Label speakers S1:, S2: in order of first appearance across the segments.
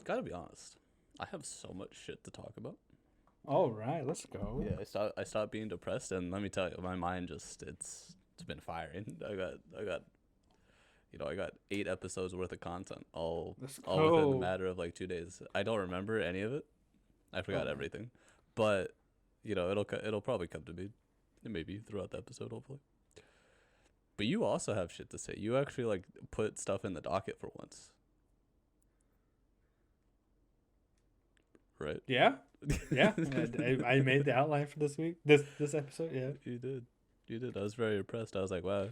S1: Gotta be honest. I have so much shit to talk about.
S2: All right, let's go.
S1: Yeah, I stopped being depressed, and let me tell you, my mind it's been firing. I got 8 episodes worth of content,
S2: Let's
S1: all within the
S2: go.
S1: matter of like 2 days. I don't remember any of it. I forgot
S2: Oh,
S1: everything, but it'll probably come to me, maybe throughout the episode, hopefully. But you also have shit to say. You actually like put stuff in the docket for once, right?
S2: yeah, yeah. I made the outline for this week. This episode. Yeah.
S1: You did. You did. I was very impressed. I was like, wow,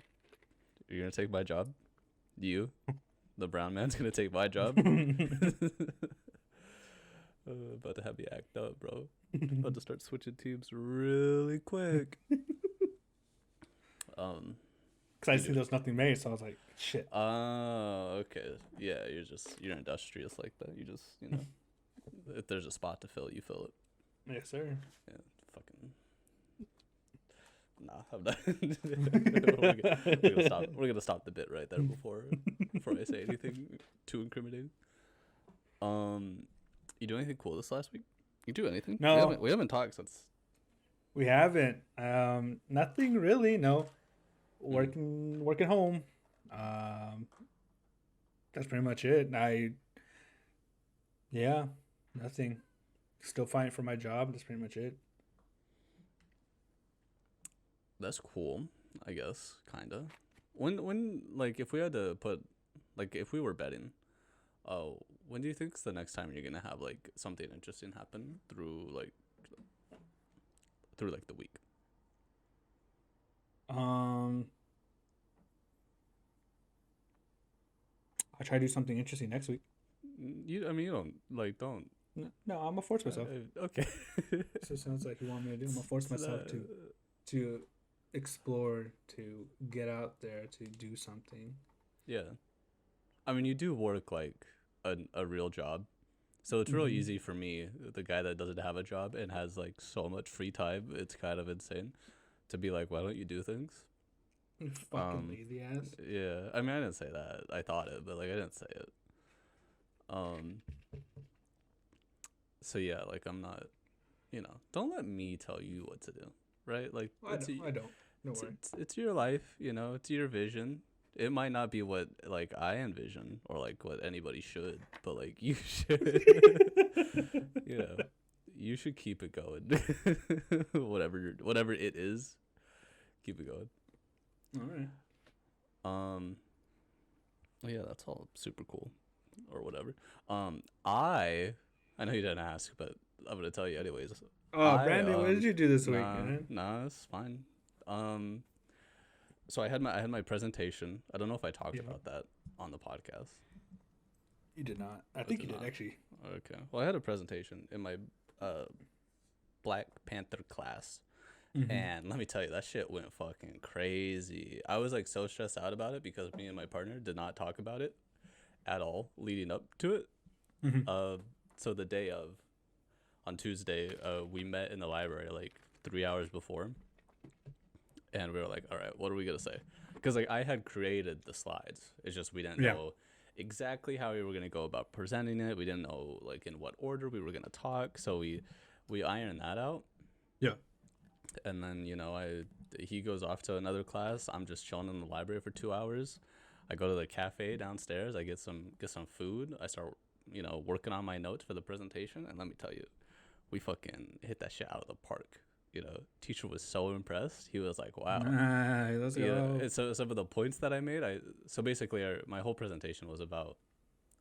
S1: you're gonna take my job? You, the brown man's gonna take my job? About to have me act up, bro. About to start switching teams really quick.
S2: Because I see there's nothing made, so I was like, shit.
S1: Okay. Yeah, you're industrious like that. You just, if there's a spot to fill, you fill it.
S2: Yes, sir.
S1: Yeah, fucking. Nah, I'm not. We're gonna stop the bit right there before I say anything too incriminating. You do anything cool this last week? You do anything?
S2: No.
S1: We haven't talked since.
S2: We haven't. Nothing really. No. Working home. That's pretty much it. Yeah, nothing. Still fighting for my job. That's pretty much it.
S1: That's cool, I guess, kinda. When like if we had to put, like if we were betting, when do you think's the next time you're gonna have like something interesting happen through the week?
S2: I'll try to do something interesting next week.
S1: You don't.
S2: No, I'm gonna force myself.
S1: Okay.
S2: So it sounds like you want me to do. I'm gonna force myself to explore, to get out there, to do something.
S1: Yeah. I mean, you do work like a real job. So it's real easy for me, the guy that doesn't have a job and has like so much free time. It's kind of insane to be like, why don't you do things?
S2: You fucking lazy ass.
S1: Yeah. I mean, I didn't say that. I thought it, but like I didn't say it. So yeah, like I'm not, don't let me tell you what to do, right? Like
S2: I don't. No worry.
S1: it's your life, it's your vision. It might not be what like I envision or like what anybody should, but like you should, you should keep it going. whatever it is, keep it going.
S2: All right.
S1: Well, yeah, that's all super cool, or whatever. I know you didn't ask, but I'm gonna tell you anyways.
S2: Brandon, what did you do this week, man?
S1: Nah, it's fine. So I had my presentation. I don't know if I talked about that on the podcast.
S2: You did not. I think you did actually.
S1: Okay. Well, I had a presentation in my Black Panther class. And let me tell you, that shit went fucking crazy. I was like so stressed out about it because me and my partner did not talk about it at all leading up to it. So the day of, on Tuesday, we met in the library like 3 hours before. And we were like, all right, what are we going to say? Because like I had created the slides. It's just we didn't know exactly how we were going to go about presenting it. We didn't know like in what order we were going to talk. So we ironed that out.
S2: Yeah.
S1: And then, he goes off to another class. I'm just chilling in the library for 2 hours. I go to the cafe downstairs. I get some food. I start, working on my notes for the presentation. And let me tell you, we fucking hit that shit out of the park. Teacher was so impressed. He was like, wow.
S2: Let's go.
S1: And so some of the points that I made, basically my whole presentation was about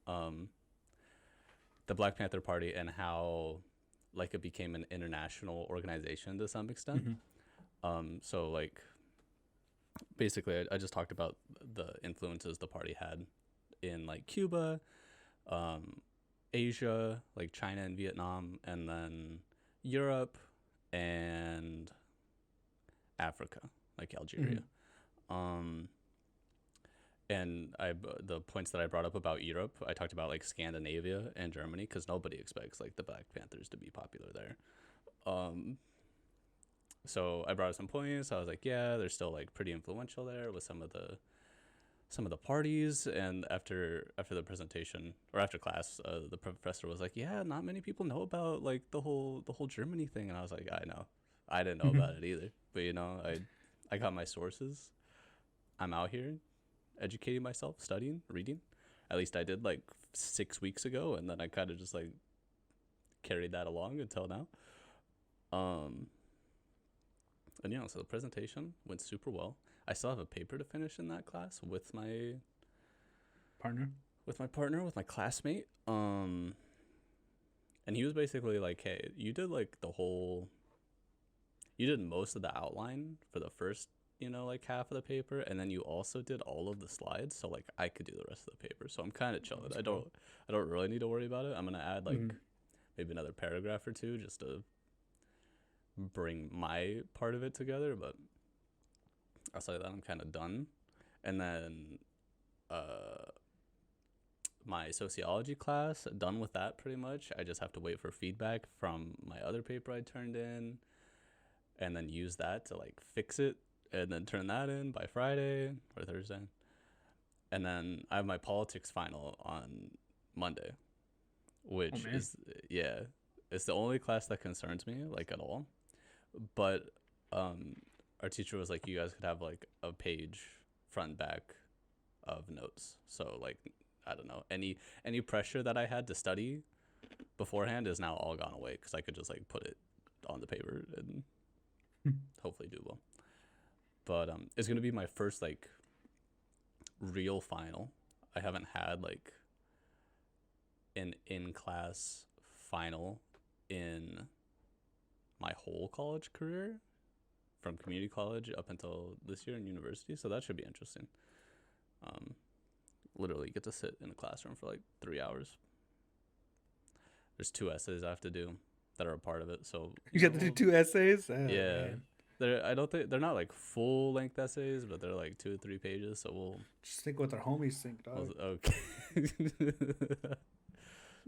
S1: the Black Panther Party and how like it became an international organization to some extent. So like basically I just talked about the influences the party had in like Cuba, Asia, like China and Vietnam, and then Europe and Africa, like Algeria. And the points that I brought up about Europe, I talked about like Scandinavia and Germany because nobody expects like the Black Panthers to be popular there. So I brought up some points. I was like, yeah, they're still like pretty influential there with some of the some of the parties, and after the presentation or after class, the professor was like, "Yeah, not many people know about like the whole Germany thing," and I was like, "I know, I didn't know about it either, but I got my sources. I'm out here, educating myself, studying, reading. At least I did like 6 weeks ago, and then I kind of just like carried that along until now. And yeah, so the presentation went super well. I still have a paper to finish in that class with my
S2: partner,
S1: with my classmate. And he was basically like, "Hey, you did most of the outline for the first, like half of the paper, and then you also did all of the slides, so like I could do the rest of the paper. So I'm kind of chilling. I don't really need to worry about it. I'm gonna add like maybe another paragraph or two just to bring my part of it together, but outside of that, I'm kind of done. And then my sociology class, done with that pretty much. I just have to wait for feedback from my other paper I turned in, and then use that to like fix it, and then turn that in by Friday or Thursday. And then I have my politics final on Monday, which is, yeah, it's the only class that concerns me like at all. But our teacher was like, you guys could have like a page front and back of notes. So like, I don't know, any pressure that I had to study beforehand is now all gone away, because I could just like put it on the paper and hopefully do well. But it's gonna be my first like real final. I haven't had like an in-class final in my whole college career, from community college up until this year in university, so that should be interesting. Literally get to sit in a classroom for like 3 hours. There's 2 essays I have to do that are a part of it, so
S2: you get to do 2 essays. Oh,
S1: yeah,
S2: man.
S1: I don't think they're not like full length essays, but they're like 2 or 3 pages. So we'll
S2: just think what their homies think, dog.
S1: Okay.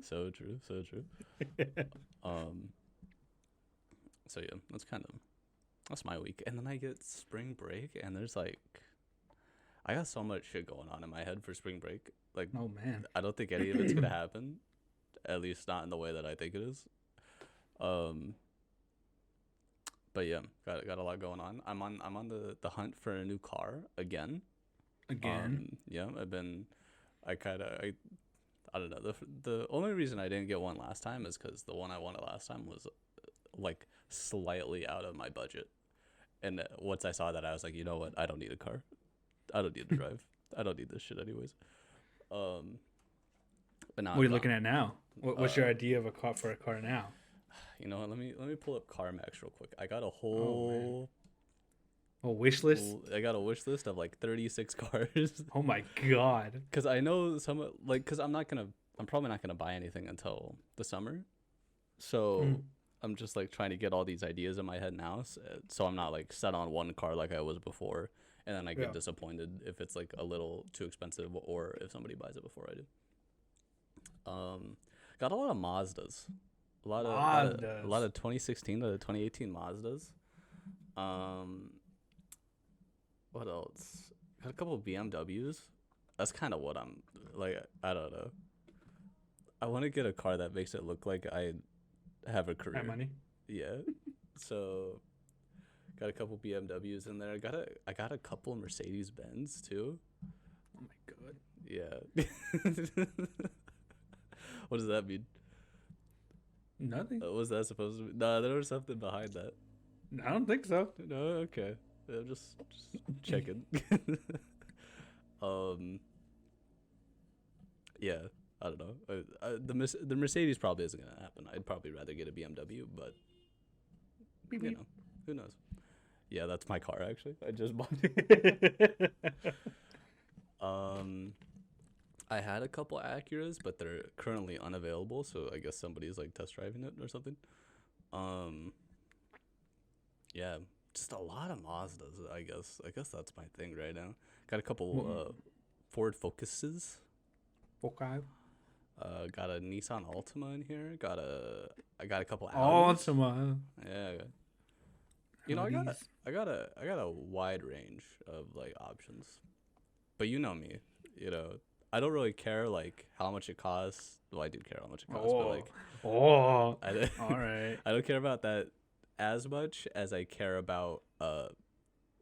S1: So true. So yeah, that's my week. And then I get spring break, and there's like, I got so much shit going on in my head for spring break. Like,
S2: oh man,
S1: I don't think any of it's gonna happen, at least not in the way that I think it is. But yeah, got a lot going on. I'm on the hunt for a new car again. Yeah, I don't know. The only reason I didn't get one last time is because the one I wanted last time was like slightly out of my budget. And once I saw that, I was like, you know what? I don't need a car. I don't need to drive. I don't need this shit anyways. But now
S2: what are you looking at now? What's your idea of a car now?
S1: You know what? Let me pull up CarMax real quick. I got a whole
S2: wish list.
S1: I got a wish list of like 36 cars.
S2: Oh my god!
S1: Because I know because I'm probably not gonna buy anything until the summer, so I'm just like trying to get all these ideas in my head now, so I'm not like set on one car like I was before, and then I get disappointed if it's like a little too expensive, or if somebody buys it before I do. Got a lot of Mazdas. A lot of 2016 to 2018 Mazdas. What else? Got a couple of BMWs. That's kind of what I'm like. I don't know. I want to get a car that makes it look like I have a career.
S2: Have money.
S1: Yeah. So, got a couple BMWs in there. I got a couple Mercedes Benz too.
S2: Oh my god.
S1: Yeah. What does that mean?
S2: Nothing.
S1: What was that supposed to be? No, there was something behind that.
S2: I don't think so.
S1: No, okay. I'm just checking. Yeah, I don't know. The Mercedes probably isn't gonna happen. I'd probably rather get a BMW, but
S2: Beep,
S1: you
S2: beep.
S1: know, who knows? Yeah, that's my car actually. I just bought it. I had a couple Acuras, but they're currently unavailable, so I guess somebody's like test driving it or something. Yeah, just a lot of Mazdas, I guess. I guess that's my thing right now. Got a couple Ford Focuses.
S2: Okay.
S1: Got a Nissan Altima in here. I got a couple Audis.
S2: Altima.
S1: Yeah. You know, I got a wide range of like options. but you know me, I don't really care like how much it costs. Well, I do care how much it costs, but like,
S2: all
S1: I
S2: right.
S1: I don't care about that as much as I care about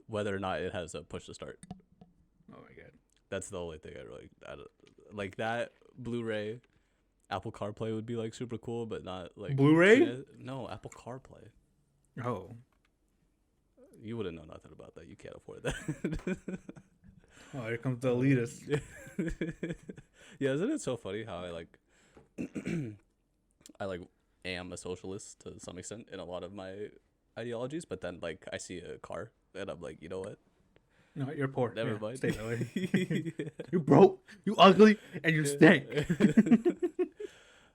S1: whether or not it has a push to start.
S2: Oh my god.
S1: That's the only thing I don't, like that Blu-ray. Apple CarPlay would be like super cool, but not like
S2: Blu-ray.
S1: No, Apple CarPlay.
S2: Oh.
S1: You wouldn't know nothing about that. You can't afford that.
S2: Oh, here comes the elitist.
S1: Yeah, isn't it so funny how I like I like am a socialist to some extent in a lot of my ideologies, but then like I see a car and I'm like, you know what?
S2: No, you're poor.
S1: Never mind.
S2: Stay that way. You broke, you ugly, and you stink.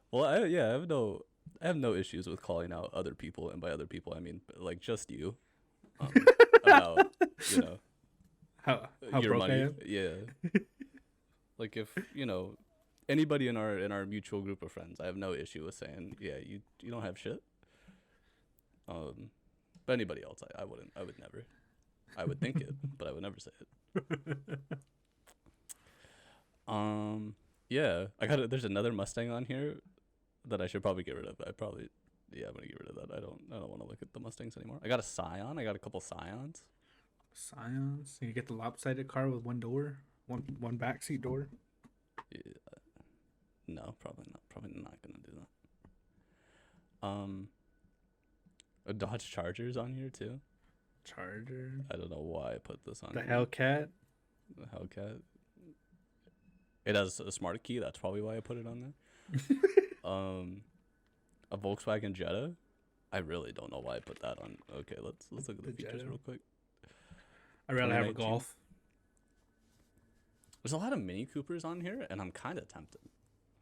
S1: Well, I have no issues with calling out other people, and by other people I mean like just you. About
S2: how
S1: your
S2: broke
S1: money.
S2: I am?
S1: Yeah. Like if anybody in our mutual group of friends, I have no issue with saying, yeah, you don't have shit. But anybody else, I would never. I would think it, but I would never say it. Yeah, there's another Mustang on here that I should probably get rid of. I'm gonna get rid of that. I don't want to look at the Mustangs anymore. I got a Scion. I got a couple Scions.
S2: Scions. You get the lopsided car with one door, one backseat door.
S1: Yeah. No, probably not. Probably not gonna do that. A Dodge Charger's on here too.
S2: Charger.
S1: I don't know why I put this on.
S2: The
S1: here.
S2: Hellcat.
S1: The Hellcat. It has a smart key. That's probably why I put it on there. A Volkswagen Jetta. I really don't know why I put that on. Okay, let's look at the features
S2: Jetta.
S1: real quick.
S2: I'd rather have a Golf.
S1: There's a lot of Mini Coopers on here, and I'm kind of tempted.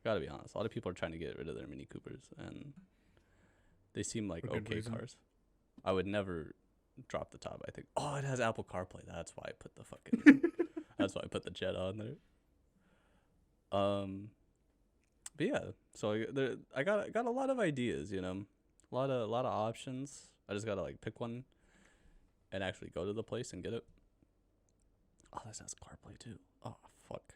S1: Gotta be honest. A lot of people are trying to get rid of their Mini Coopers, and they seem like okay cars. I would never drop the top. I think. Oh, it has Apple CarPlay. That's why I put the fucking. That's why I put the Jetta on there. But yeah, so I got a lot of ideas, a lot of options. I just gotta like pick one, and actually go to the place and get it. Oh, this has CarPlay too. Oh fuck,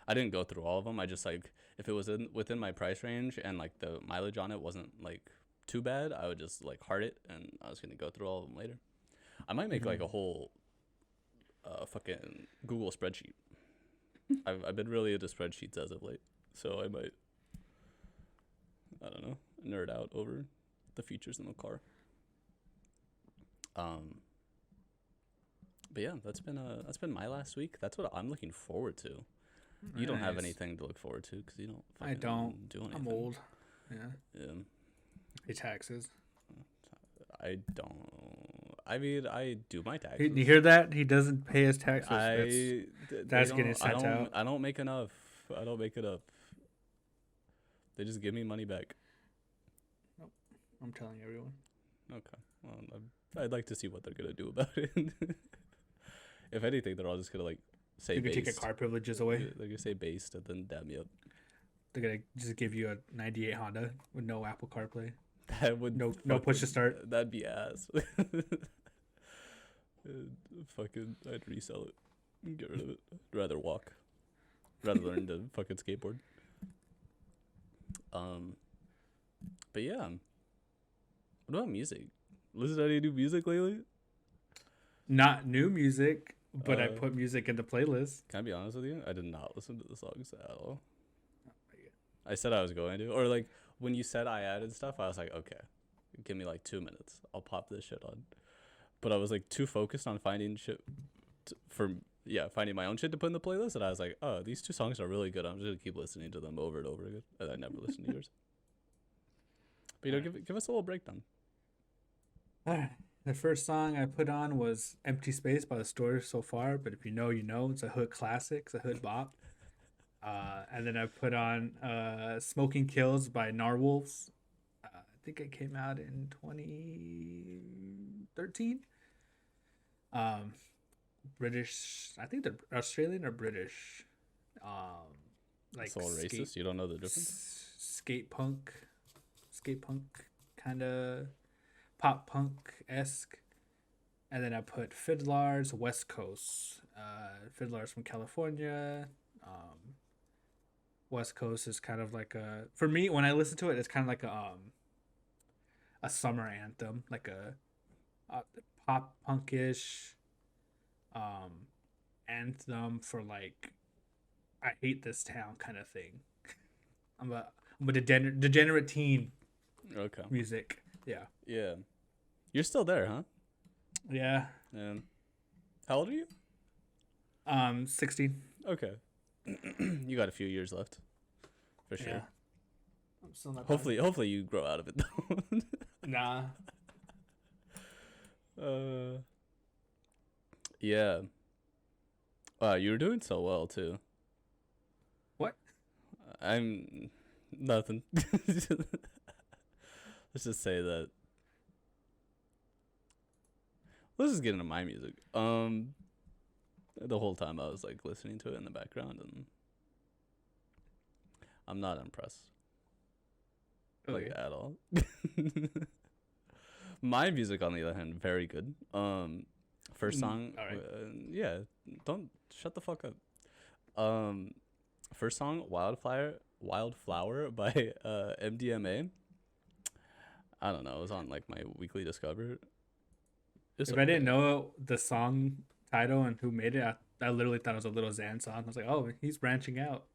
S1: I didn't go through all of them. I just like if it was within my price range and like the mileage on it wasn't like too bad, I would just like heart it, and I was gonna go through all of them later. I might make like a whole fucking Google spreadsheet. I've been really into spreadsheets as of late, so I might, I don't know, nerd out over the features in the car. But yeah, that's been my last week. That's what I'm looking forward to. You don't have anything to look forward to because you don't.
S2: I don't
S1: do anything.
S2: I'm old. Yeah.
S1: Yeah.
S2: Pay taxes.
S1: I don't. I mean, I do my taxes.
S2: You hear that? He doesn't pay his taxes. That's getting sent out.
S1: I don't make enough. I don't make it up. They just give me money back.
S2: Nope. I'm telling everyone.
S1: Okay. Well, I'd like to see what they're gonna do about it. If anything, they're all just gonna like say.
S2: They're gonna take your car privileges away.
S1: They're gonna say based and then dab me up.
S2: They're gonna just give you a '98 Honda with no Apple CarPlay.
S1: That would
S2: no push to start.
S1: That'd be ass. I'd resell it and get rid of it. I'd rather walk, rather learn to fucking skateboard. But yeah. What about music? Listen to any new music lately?
S2: Not new music, but I put music in the playlist.
S1: Can I be honest with you? I did not listen to the songs at all. I said I was going to, or like when you said I added stuff, I was like, okay, give me like 2 minutes, I'll pop this shit on. But I was like too focused on finding shit finding my own shit to put in the playlist, and I was like, oh, these 2 songs are really good. I'm just gonna keep listening to them over and over again, and I never listened to yours. But give us a little breakdown.
S2: The first song I put on was "Empty Space" by The Story So Far, but if you know, you know. It's a hood classic. It's a hood bop. And then I put on "Smoking Kills" by Narwhals. I think it came out in 2013. British. I think they're Australian or British. Like
S1: it's all racist. You don't know the difference.
S2: Skate punk kind of pop punk esque. And then I put Fiddlars West Coast. Fiddlers from California. West Coast is kind of like for me when I listen to it, it's kind of like a summer anthem, like a pop punkish anthem for like I hate this town kind of thing. I'm a degenerate teen.
S1: Okay.
S2: Music. Yeah.
S1: Yeah. You're still there, huh?
S2: Yeah.
S1: And how old are you?
S2: 16.
S1: Okay. You got a few years left. For sure.
S2: Yeah. I'm still not
S1: Hopefully you grow out of it though.
S2: Nah.
S1: Yeah. You were doing so well too.
S2: What?
S1: I'm nothing. Let's just say that. Let's just get into my music. The whole time I was like listening to it in the background, and I'm not impressed. Like at all. My music, on the other hand, very good. First song,
S2: all right.
S1: Yeah, don't shut the fuck up. First song, Wildflower by MDMA. I don't know. It was on like my weekly Discover.
S2: If I didn't know the song title and who made it, I literally thought it was a Little Xan song. I was like, oh, he's branching out.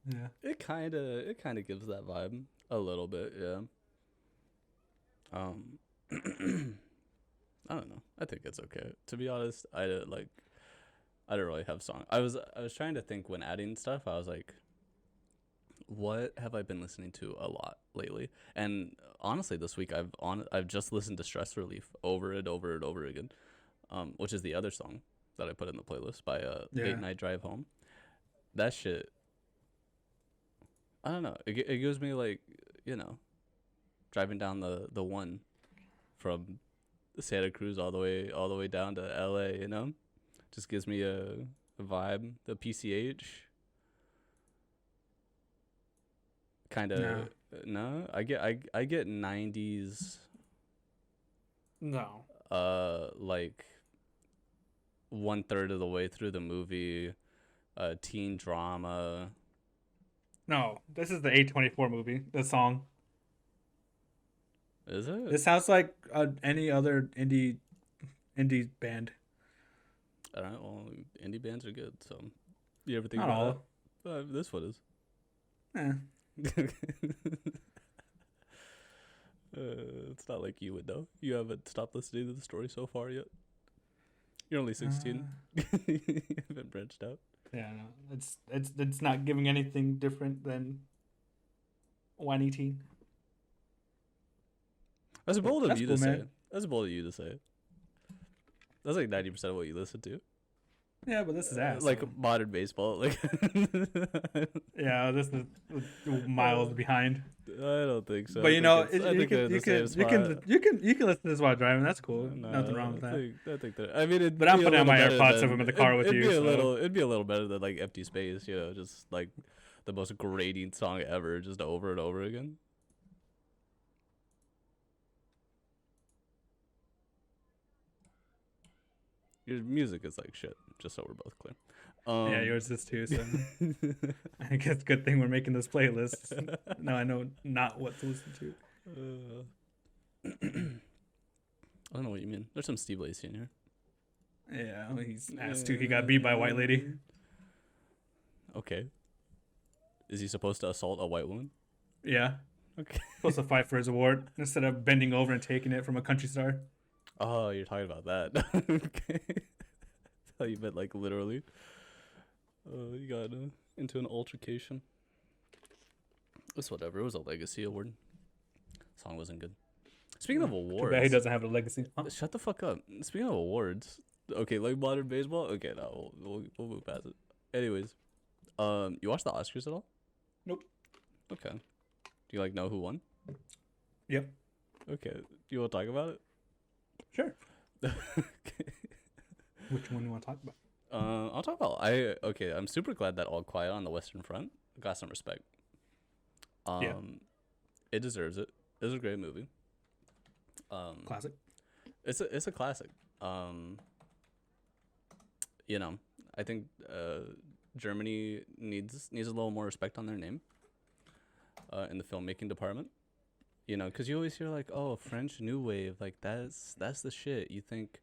S2: Yeah.
S1: It kind of gives that vibe a little bit, yeah. I don't know. I think it's okay. To be honest, I don't really have song. I was trying to think when adding stuff. I was like, what have I been listening to a lot lately? And honestly, this week I've just listened to Stress Relief over and over and over again, which is the other song that I put in the playlist by Late Night Drive Home. That shit, I don't know. It gives me like, driving down the one from Santa Cruz all the way down to LA. Just gives me a vibe. The PCH. Kind of no. I get 90s.
S2: No.
S1: Like 1/3 of the way through the movie, teen drama.
S2: No, this is the A24 movie. The song.
S1: Is it?
S2: This sounds like any other indie band.
S1: I don't know. Well, indie bands are good. So, you ever think
S2: Not
S1: about that? This one is. It's not like you would know. You haven't stopped listening to the story so far yet. You're only 16. You haven't branched out.
S2: Yeah, no, it's not giving anything different than whiny teen.
S1: That's bold of you to
S2: man.
S1: say. That's bold of you to say. That's like 90% of what you listen to.
S2: Yeah, but this is ass.
S1: Like modern baseball. Like.
S2: Yeah, this is miles behind.
S1: I don't think so.
S2: But
S1: you can
S2: listen to this while driving. That's cool.
S1: No,
S2: Nothing wrong with that.
S1: I think that. I mean,
S2: but I'm putting on my AirPods if I'm in the car with you.
S1: It'd be a little better than like Empty Space. Just like the most grating song ever, just over and over again. Your music is like shit, just so we're both clear.
S2: Yeah, yours is too. So I guess good thing we're making this playlist. Now I know not what to listen to.
S1: I don't know what you mean. There's some Steve Lacy in here.
S2: Yeah, well, he's asked to. He got beat by a white lady.
S1: Okay. Is he supposed to assault a white woman?
S2: Yeah.
S1: Okay.
S2: Supposed to fight for his award instead of bending over and taking it from a country star.
S1: Oh, you're talking about that. Okay. I thought you meant like literally. You got into an altercation. It's whatever. It was a legacy award. Song wasn't good. Speaking of awards.
S2: Too bad he doesn't have a legacy. Huh?
S1: Shut the fuck up. Speaking of awards. Okay, like modern baseball? Okay, no, we'll move past it. Anyways. You watch the Oscars at all?
S2: Nope.
S1: Okay. Do you like know who won?
S2: Yep.
S1: Okay. You want to talk about it?
S2: Sure.
S1: Okay.
S2: Which one do you want to talk about?
S1: I'll talk about. I'm super glad that All Quiet on the Western Front got some respect.
S2: Yeah.
S1: It deserves it. It's a great movie.
S2: Classic.
S1: It's a classic. you know, I think Germany needs a little more respect on their name in the filmmaking department. You know, because you always hear like, oh, French New Wave, like that's the shit. You think,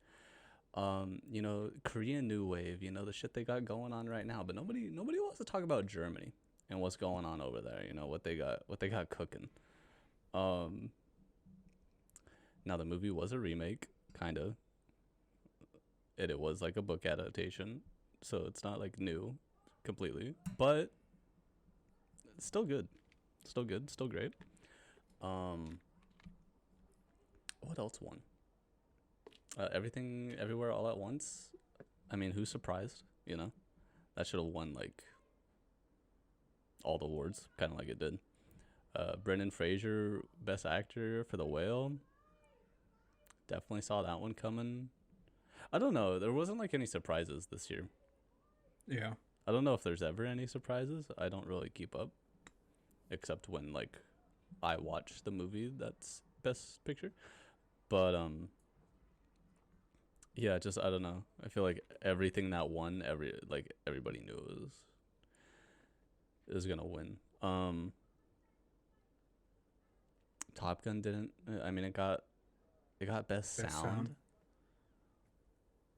S1: you know, Korean New Wave, you know, the shit they got going on right now. But nobody wants to talk about Germany and what's going on over there. You know, what they got cooking. Now the movie was a remake, kind of. It was like a book adaptation, so it's not like new completely, but it's still good. Still good, still great. What else won? Everything Everywhere All at Once. I mean, who's surprised? You know, that should have won like all the awards, kind of like it did. Brendan Fraser, Best Actor for The Whale. Definitely saw that one coming. I don't know. There wasn't like any surprises this year.
S2: Yeah.
S1: I don't know if there's ever any surprises. I don't really keep up, except when like I watch the movie that's Best Picture. But yeah, just I don't know. I feel like everything that won, everybody knew it was gonna win. Top Gun didn't. I mean, it got Best Sound.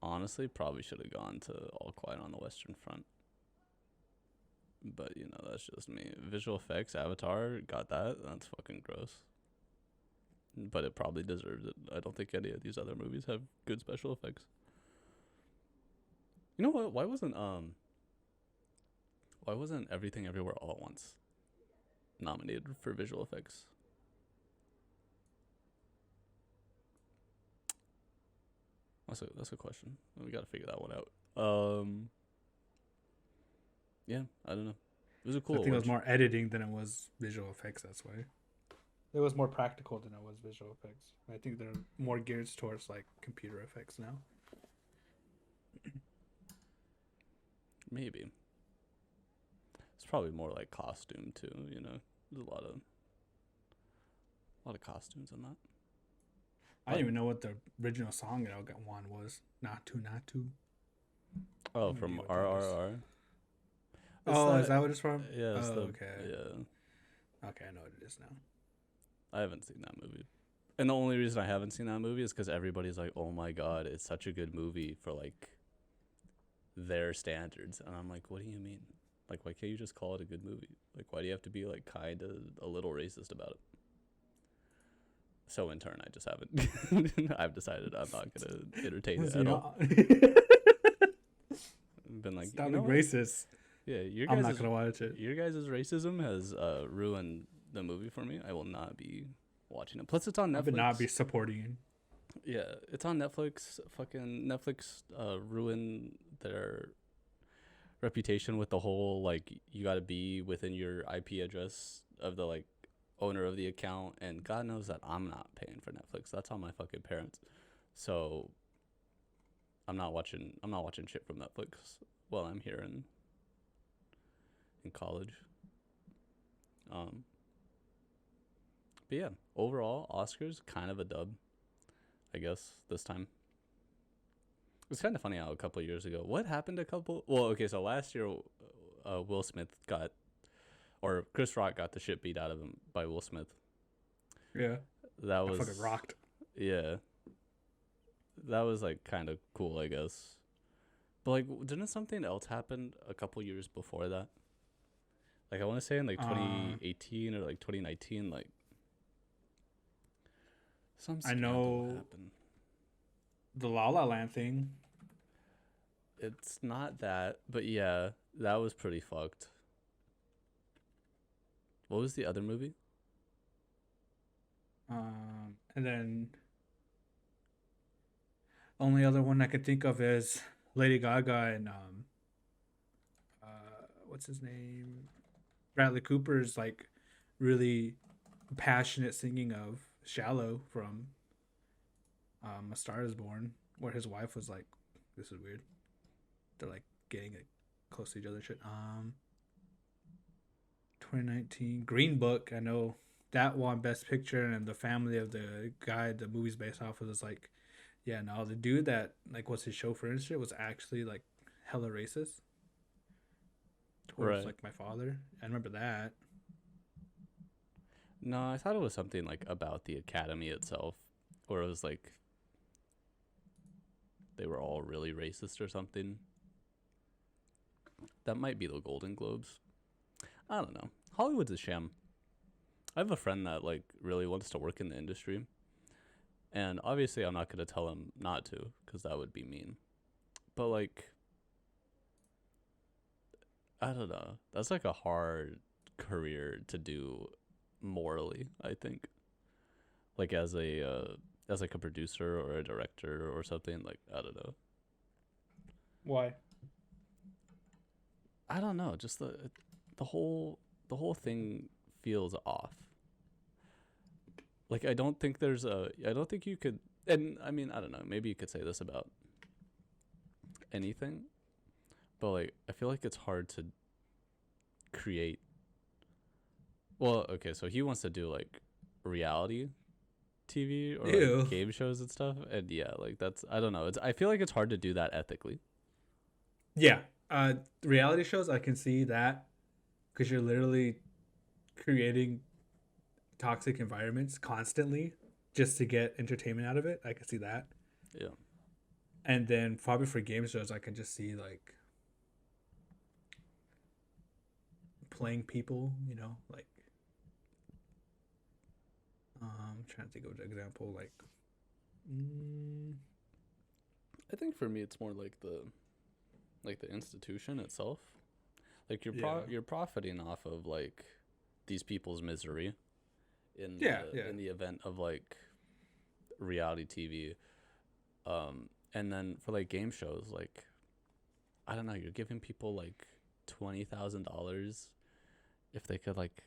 S1: Honestly, probably should have gone to All Quiet on the Western Front. But, you know, that's just me. Visual effects, Avatar, got that. That's fucking gross. But it probably deserves it. I don't think any of these other movies have good special effects. You know what? Why wasn't Everything Everywhere All at Once nominated for visual effects? That's a question. We got to figure that one out. Yeah, I don't know. It was a cool.
S2: I think it was more editing than it was visual effects. That's why. It was more practical than it was visual effects. I think they're more geared towards like computer effects now.
S1: Maybe. It's probably more like costume too. You know, there's a lot of costumes in that.
S2: I don't even know what the original song that got one was. Not to.
S1: Oh, from RRR.
S2: Is that what it's from?
S1: Yeah.
S2: Okay.
S1: Yeah.
S2: Okay, I know what it is now.
S1: I haven't seen that movie, and the only reason I haven't seen that movie is because everybody's like, "Oh my god, it's such a good movie for like their standards," and I'm like, "What do you mean? Like, why can't you just call it a good movie? Like, why do you have to be like kind of a little racist about it?" So in turn, I just haven't. I've decided I'm not gonna entertain it at all. Been like,
S2: stop being racist.
S1: Yeah,
S2: I'm not gonna watch it.
S1: Your guys' racism has ruined the movie for me. I will not be watching it. Plus, it's on Netflix. I
S2: would not be supporting.
S1: Yeah, it's on Netflix. Fucking Netflix ruined their reputation with the whole like you got to be within your IP address of the like owner of the account, and God knows that I'm not paying for Netflix. That's on my fucking parents. So I'm not watching shit from Netflix while I'm here in college. But yeah, overall Oscars kind of a dub, I guess, this time. It's kind of funny how a couple of years ago, what happened so last year Will Smith or Chris Rock got the shit beat out of him by Will Smith.
S2: Yeah.
S1: That was
S2: fucking rocked.
S1: Yeah. That was like kind of cool, I guess. But like, didn't something else happen a couple years before that? Like, I want to say in like 2018 or like 2019, like some scandal happened.
S2: The La La Land thing.
S1: It's not that, but yeah, that was pretty fucked. What was the other movie?
S2: And then only other one I could think of is Lady Gaga and what's his name? Bradley Cooper's like really passionate singing of Shallow from A Star Is Born, where his wife was like, this is weird. They're like getting it close to each other. Shit. 2019 Green Book. I know that won Best Picture, and the family of the guy the movie's based off of was like, yeah, no, the dude that like was his chauffeur and shit was actually like hella racist towards
S1: Right.
S2: like my father. I remember that.
S1: No, I thought it was something like about the academy itself, or it was like they were all really racist or something. That might be the Golden Globes. I don't know. Hollywood's a sham. I have a friend that like really wants to work in the industry, and obviously I'm not going to tell him not to because that would be mean. But like, I don't know. That's like a hard career to do morally, I think. Like as like a producer or a director or something, like I don't know.
S2: Why?
S1: I don't know, just the whole thing feels off. Like I don't think you could, and I mean, I don't know, maybe you could say this about anything, but like I feel like it's hard to create. Well, okay, so he wants to do like reality TV or
S2: Ew.
S1: like game shows and stuff, and yeah, like that's, I don't know. I feel like it's hard to do that ethically.
S2: Yeah. Reality shows, I can see that because you're literally creating toxic environments constantly just to get entertainment out of it. I can see that.
S1: Yeah.
S2: And then probably for game shows, I can just see like playing people, like I'm trying to think of an example, like
S1: I think for me it's more like the institution itself. Like you're profiting off of like these people's misery in in the event of like reality TV. And then for like game shows, like I don't know, you're giving people like $20,000 if they could like,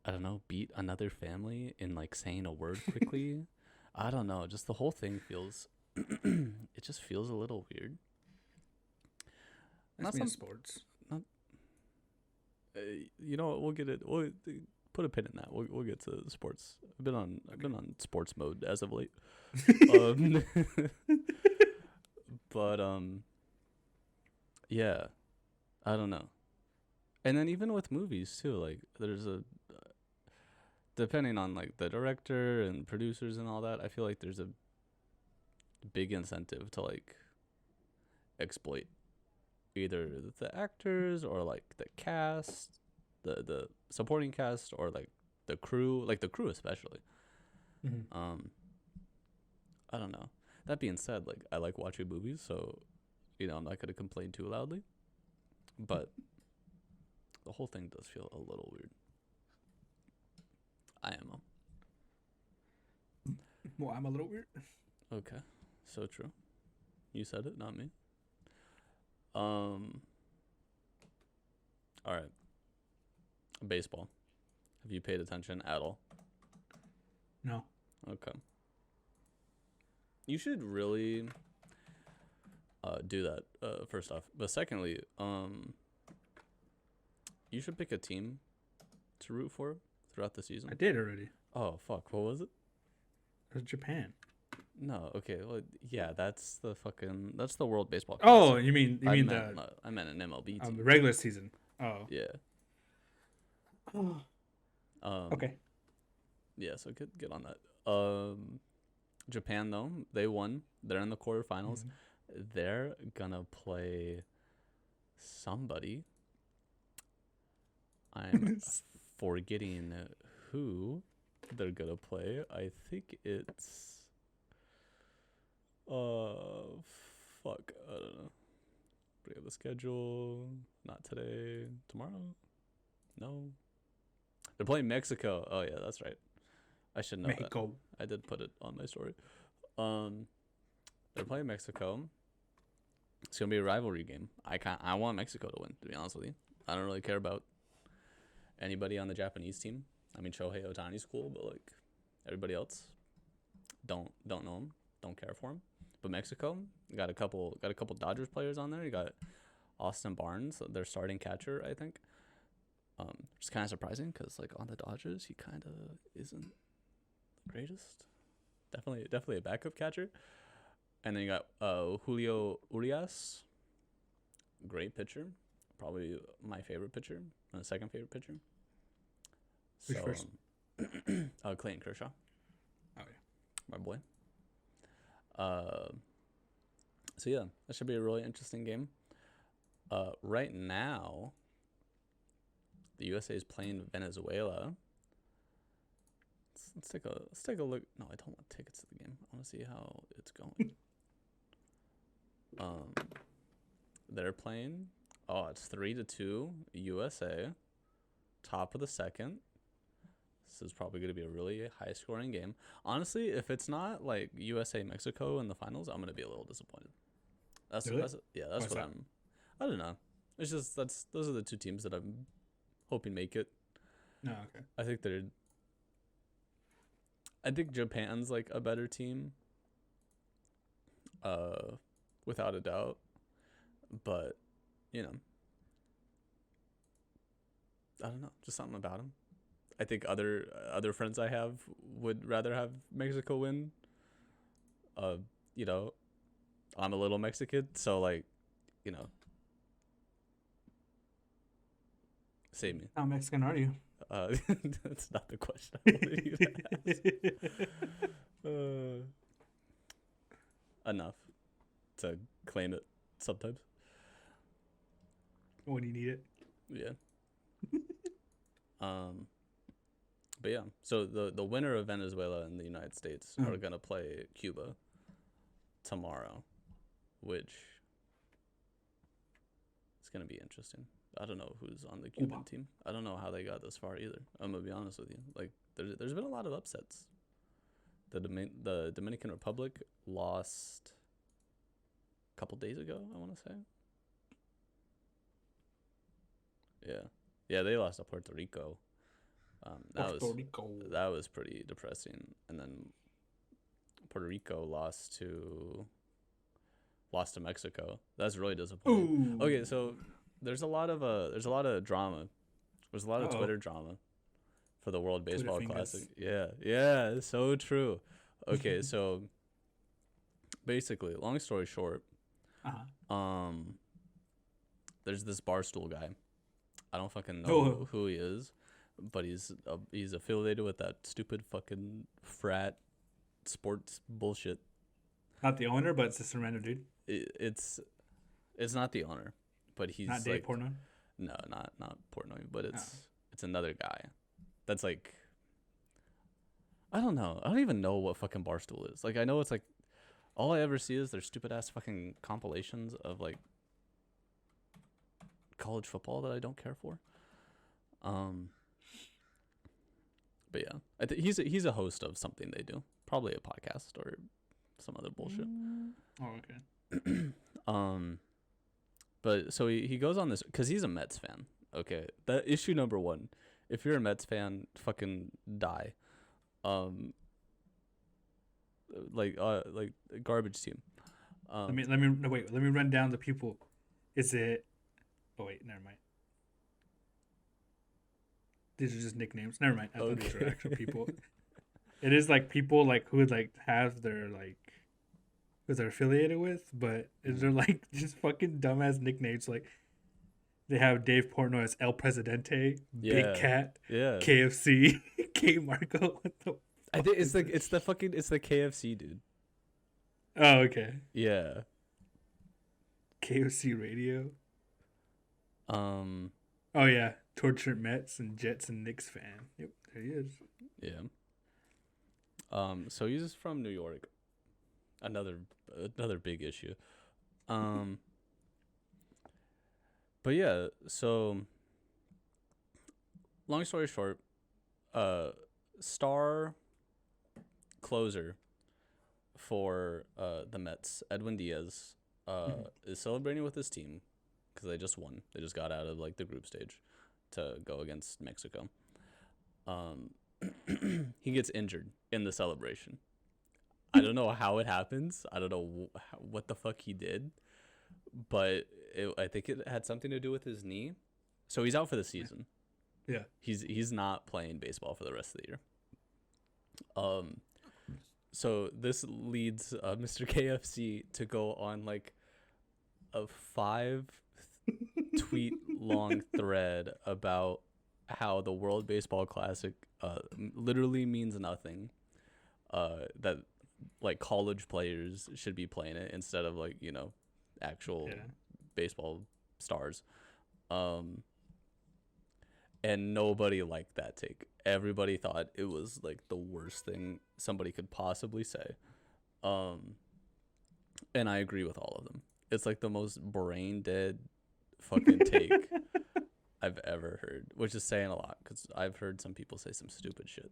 S1: I don't know, beat another family in like saying a word quickly. I don't know, just the whole thing feels it just feels a little weird.
S2: that's me in sports.
S1: You know what, we'll get it. We'll put a pin in that. We'll get to sports. I've been on sports mode as of late. But yeah, I don't know. And then even with movies too, like there's depending on like the director and producers and all that, I feel like there's a big incentive to like exploit either the actors or like the cast, the supporting cast, or like the crew especially.
S2: Mm-hmm.
S1: I don't know. That being said, like I like watching movies, so I'm not gonna complain too loudly. But the whole thing does feel a little weird. IMO.
S2: Well, I'm a little weird.
S1: Okay, so true. You said it, not me. All right. Baseball. Have you paid attention at all?
S2: No.
S1: Okay. You should really do that, first off. But secondly, you should pick a team to root for throughout the season.
S2: I did already.
S1: Oh, fuck. What was it?
S2: It was Japan.
S1: No, okay. Well, yeah, that's the World Baseball
S2: Oh,
S1: Classic.
S2: you mean
S1: I meant an MLB team.
S2: regular season. Oh.
S1: Yeah.
S2: Okay.
S1: Yeah, so get on that. Japan though, they won. They're in the quarterfinals. Mm-hmm. They're gonna play somebody. I'm forgetting who they're gonna play. I think it's fuck, I don't know. Bring up the schedule. Not today. Tomorrow? No. They're playing Mexico. Oh yeah, that's right. I should know
S2: Mexico.
S1: That. I did put it on my story. They're playing Mexico. It's gonna be a rivalry game. I want Mexico to win, to be honest with you. I don't really care about anybody on the Japanese team. I mean, Shohei Ohtani's cool, but like everybody else, don't know him, don't care for him. But Mexico got a couple Dodgers players on there. You got Austin Barnes, their starting catcher, I think. It's kind of surprising because like on the Dodgers, he kind of isn't the greatest. Definitely a backup catcher. And then you got Julio Urias, great pitcher, probably my favorite pitcher, my second favorite pitcher.
S2: Who's first?
S1: Clayton Kershaw.
S2: Oh yeah,
S1: my boy. So yeah, that should be a really interesting game. Right now, the USA is playing Venezuela. Let's take a look. No, I don't want tickets to the game. I want to see how it's going. They're playing. Oh, it's 3-2 USA. Top of the second. This is probably going to be a really high scoring game. Honestly, if it's not like USA Mexico in the finals, I'm going to be a little disappointed. That's
S2: really?
S1: That's what I'm. I don't know. It's just those are the two teams that I'm hoping make it.
S2: No, okay.
S1: I think Japan's like a better team. Without a doubt. But, you know, I don't know, just something about them. I think other friends I have would rather have Mexico win. You know, I'm a little Mexican, so like, you know, save me.
S2: How Mexican are you?
S1: That's not the question I wanted you to ask. Enough to claim it sometimes.
S2: When you need it.
S1: Yeah. But yeah, so the winner of Venezuela and the United States are gonna play Cuba tomorrow, which is gonna be interesting. I don't know who's on the Cuban team. I don't know how they got this far either. I'm gonna be honest with you. Like, there's been a lot of upsets. The Dominican Republic lost a couple days ago, I want to say. Yeah, they lost to Puerto Rico. That was pretty depressing. And then Puerto Rico lost to Mexico. That's really disappointing. Ooh. Okay, so there's a lot of drama. There's a lot of Twitter drama for the World Baseball Classic. Yeah, so true. Okay, so basically, long story short, there's this Barstool guy. I don't fucking know who he is, but he's affiliated with that stupid fucking frat sports bullshit.
S2: Not the owner, but it's just a random dude.
S1: It's not the owner, but he's
S2: not Dave Portnoy.
S1: No, not Portnoy, but it's another guy. That's like, I don't know. I don't even know what fucking Barstool is. Like, I know it's like, all I ever see is their stupid ass fucking compilations of like college football that I don't care for. But yeah, I think he's a host of something they do, probably a podcast or some other bullshit.
S2: Oh, okay.
S1: But so he goes on this because he's a Mets fan. Okay, that issue number one. If you're a Mets fan, fucking die. Like garbage team.
S2: Let me run down the people. Is it? Oh wait, never mind. These are just nicknames. Never mind. I thought these were actual people. It is like people like who would like have their like who they're affiliated with, but they're like just fucking dumbass nicknames. Like they have Dave Portnoy as El Presidente, Big Cat, KFC, K Marco. What the?
S1: I think it's the KFC dude.
S2: Oh, okay.
S1: Yeah.
S2: KFC Radio. Oh yeah, tortured Mets and Jets and Knicks fan. Yep, there he is.
S1: Yeah. So he's from New York. Another big issue. But yeah, so long story short, star closer for the Mets, Edwin Diaz, is celebrating with his team because they just won. They just got out of like the group stage to go against Mexico. He gets injured in the celebration. I don't know how it happens. I don't know what the fuck he did, but I think it had something to do with his knee. So he's out for the season.
S2: Yeah.
S1: He's not playing baseball for the rest of the year. So this leads Mr. KFC to go on like a tweet long thread about how the World Baseball Classic literally means nothing. That like college players should be playing it instead of like, actual baseball stars. And nobody liked that take. Everybody thought it was like the worst thing somebody could possibly say. And I agree with all of them. It's like the most brain dead fucking take I've ever heard, which is saying a lot because I've heard some people say some stupid shit.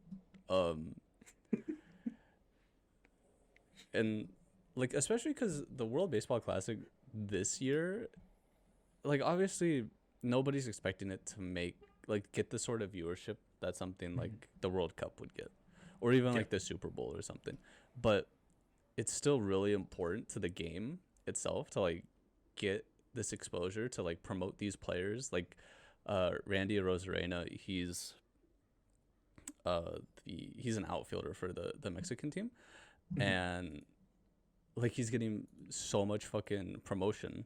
S1: And like, especially because the World Baseball Classic this year, like, obviously nobody's expecting it to get the sort of viewership that something like the World Cup would get, or even like the Super Bowl or something. But it's still really important to the game itself to like get this exposure to like promote these players. Like Randy Rosarena, he's an outfielder for the Mexican team, and like he's getting so much fucking promotion,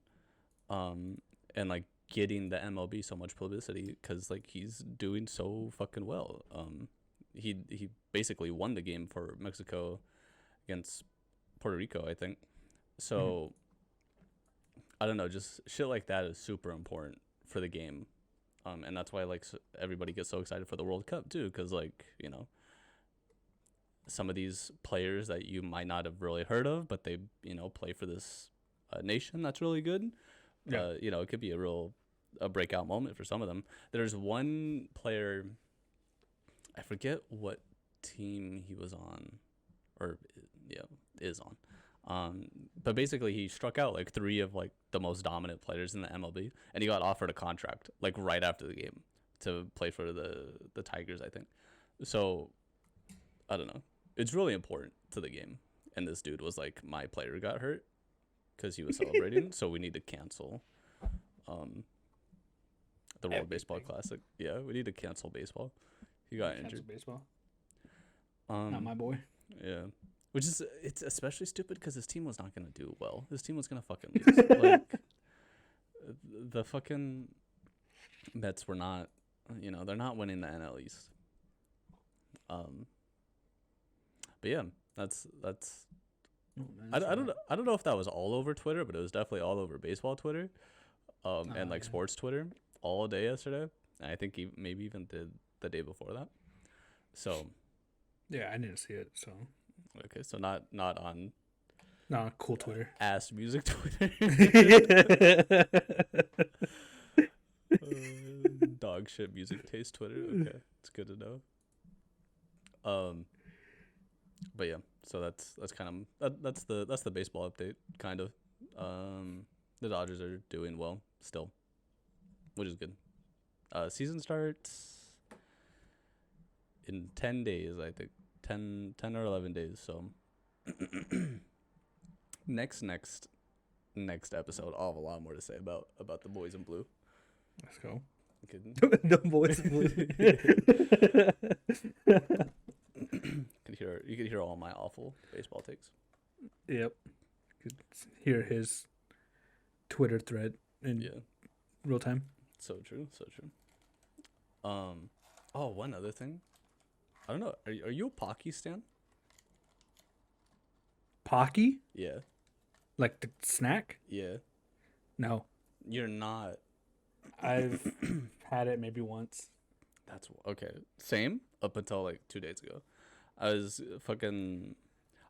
S1: and like getting the MLB so much publicity because like he's doing so fucking well. He basically won the game for Mexico against Puerto Rico, I think. So I don't know, just shit like that is super important for the game. And that's why like everybody gets so excited for the World Cup too, because like, some of these players that you might not have really heard of, but they play for this nation that's really good. It could be a breakout moment for some of them. There's one player, I forget what team he was on, or is on. But basically he struck out like 3 of like the most dominant players in the MLB, and he got offered a contract like right after the game to play for the Tigers, I think. So I don't know. It's really important to the game. And this dude was like, my player got hurt because he was celebrating, so we need to cancel the World Baseball Classic. Yeah, we need to cancel baseball. He got injured.
S2: Baseball. Not my boy.
S1: Yeah. Which is, it's especially stupid because his team was not going to do well. His team was going to fucking lose. Like, the fucking Mets were not, they're not winning the NL East. But yeah, that's. I don't know if that was all over Twitter, but it was definitely all over baseball Twitter, and like sports Twitter all day yesterday. And I think he maybe even did the day before that. So.
S2: Yeah, I didn't see it. So.
S1: Okay, so not on.
S2: Not cool Twitter.
S1: Ass music Twitter. Dog shit music taste Twitter. Okay, it's good to know. But yeah, so that's kind of that's the baseball update kind of. The Dodgers are doing well still, which is good. Season starts in 10 days, I think. 10 or 11 days. So next episode, I'll have a lot more to say about the boys in blue.
S2: Let's go.
S1: The boys in blue. You could hear all my awful baseball takes.
S2: Yep. You could hear his Twitter thread in real time.
S1: So true. Oh, one other thing. I don't know. Are you a Pocky stan?
S2: Pocky?
S1: Yeah.
S2: Like the snack?
S1: Yeah.
S2: No.
S1: You're not.
S2: I've had it maybe once.
S1: That's okay. Same up until like 2 days ago. I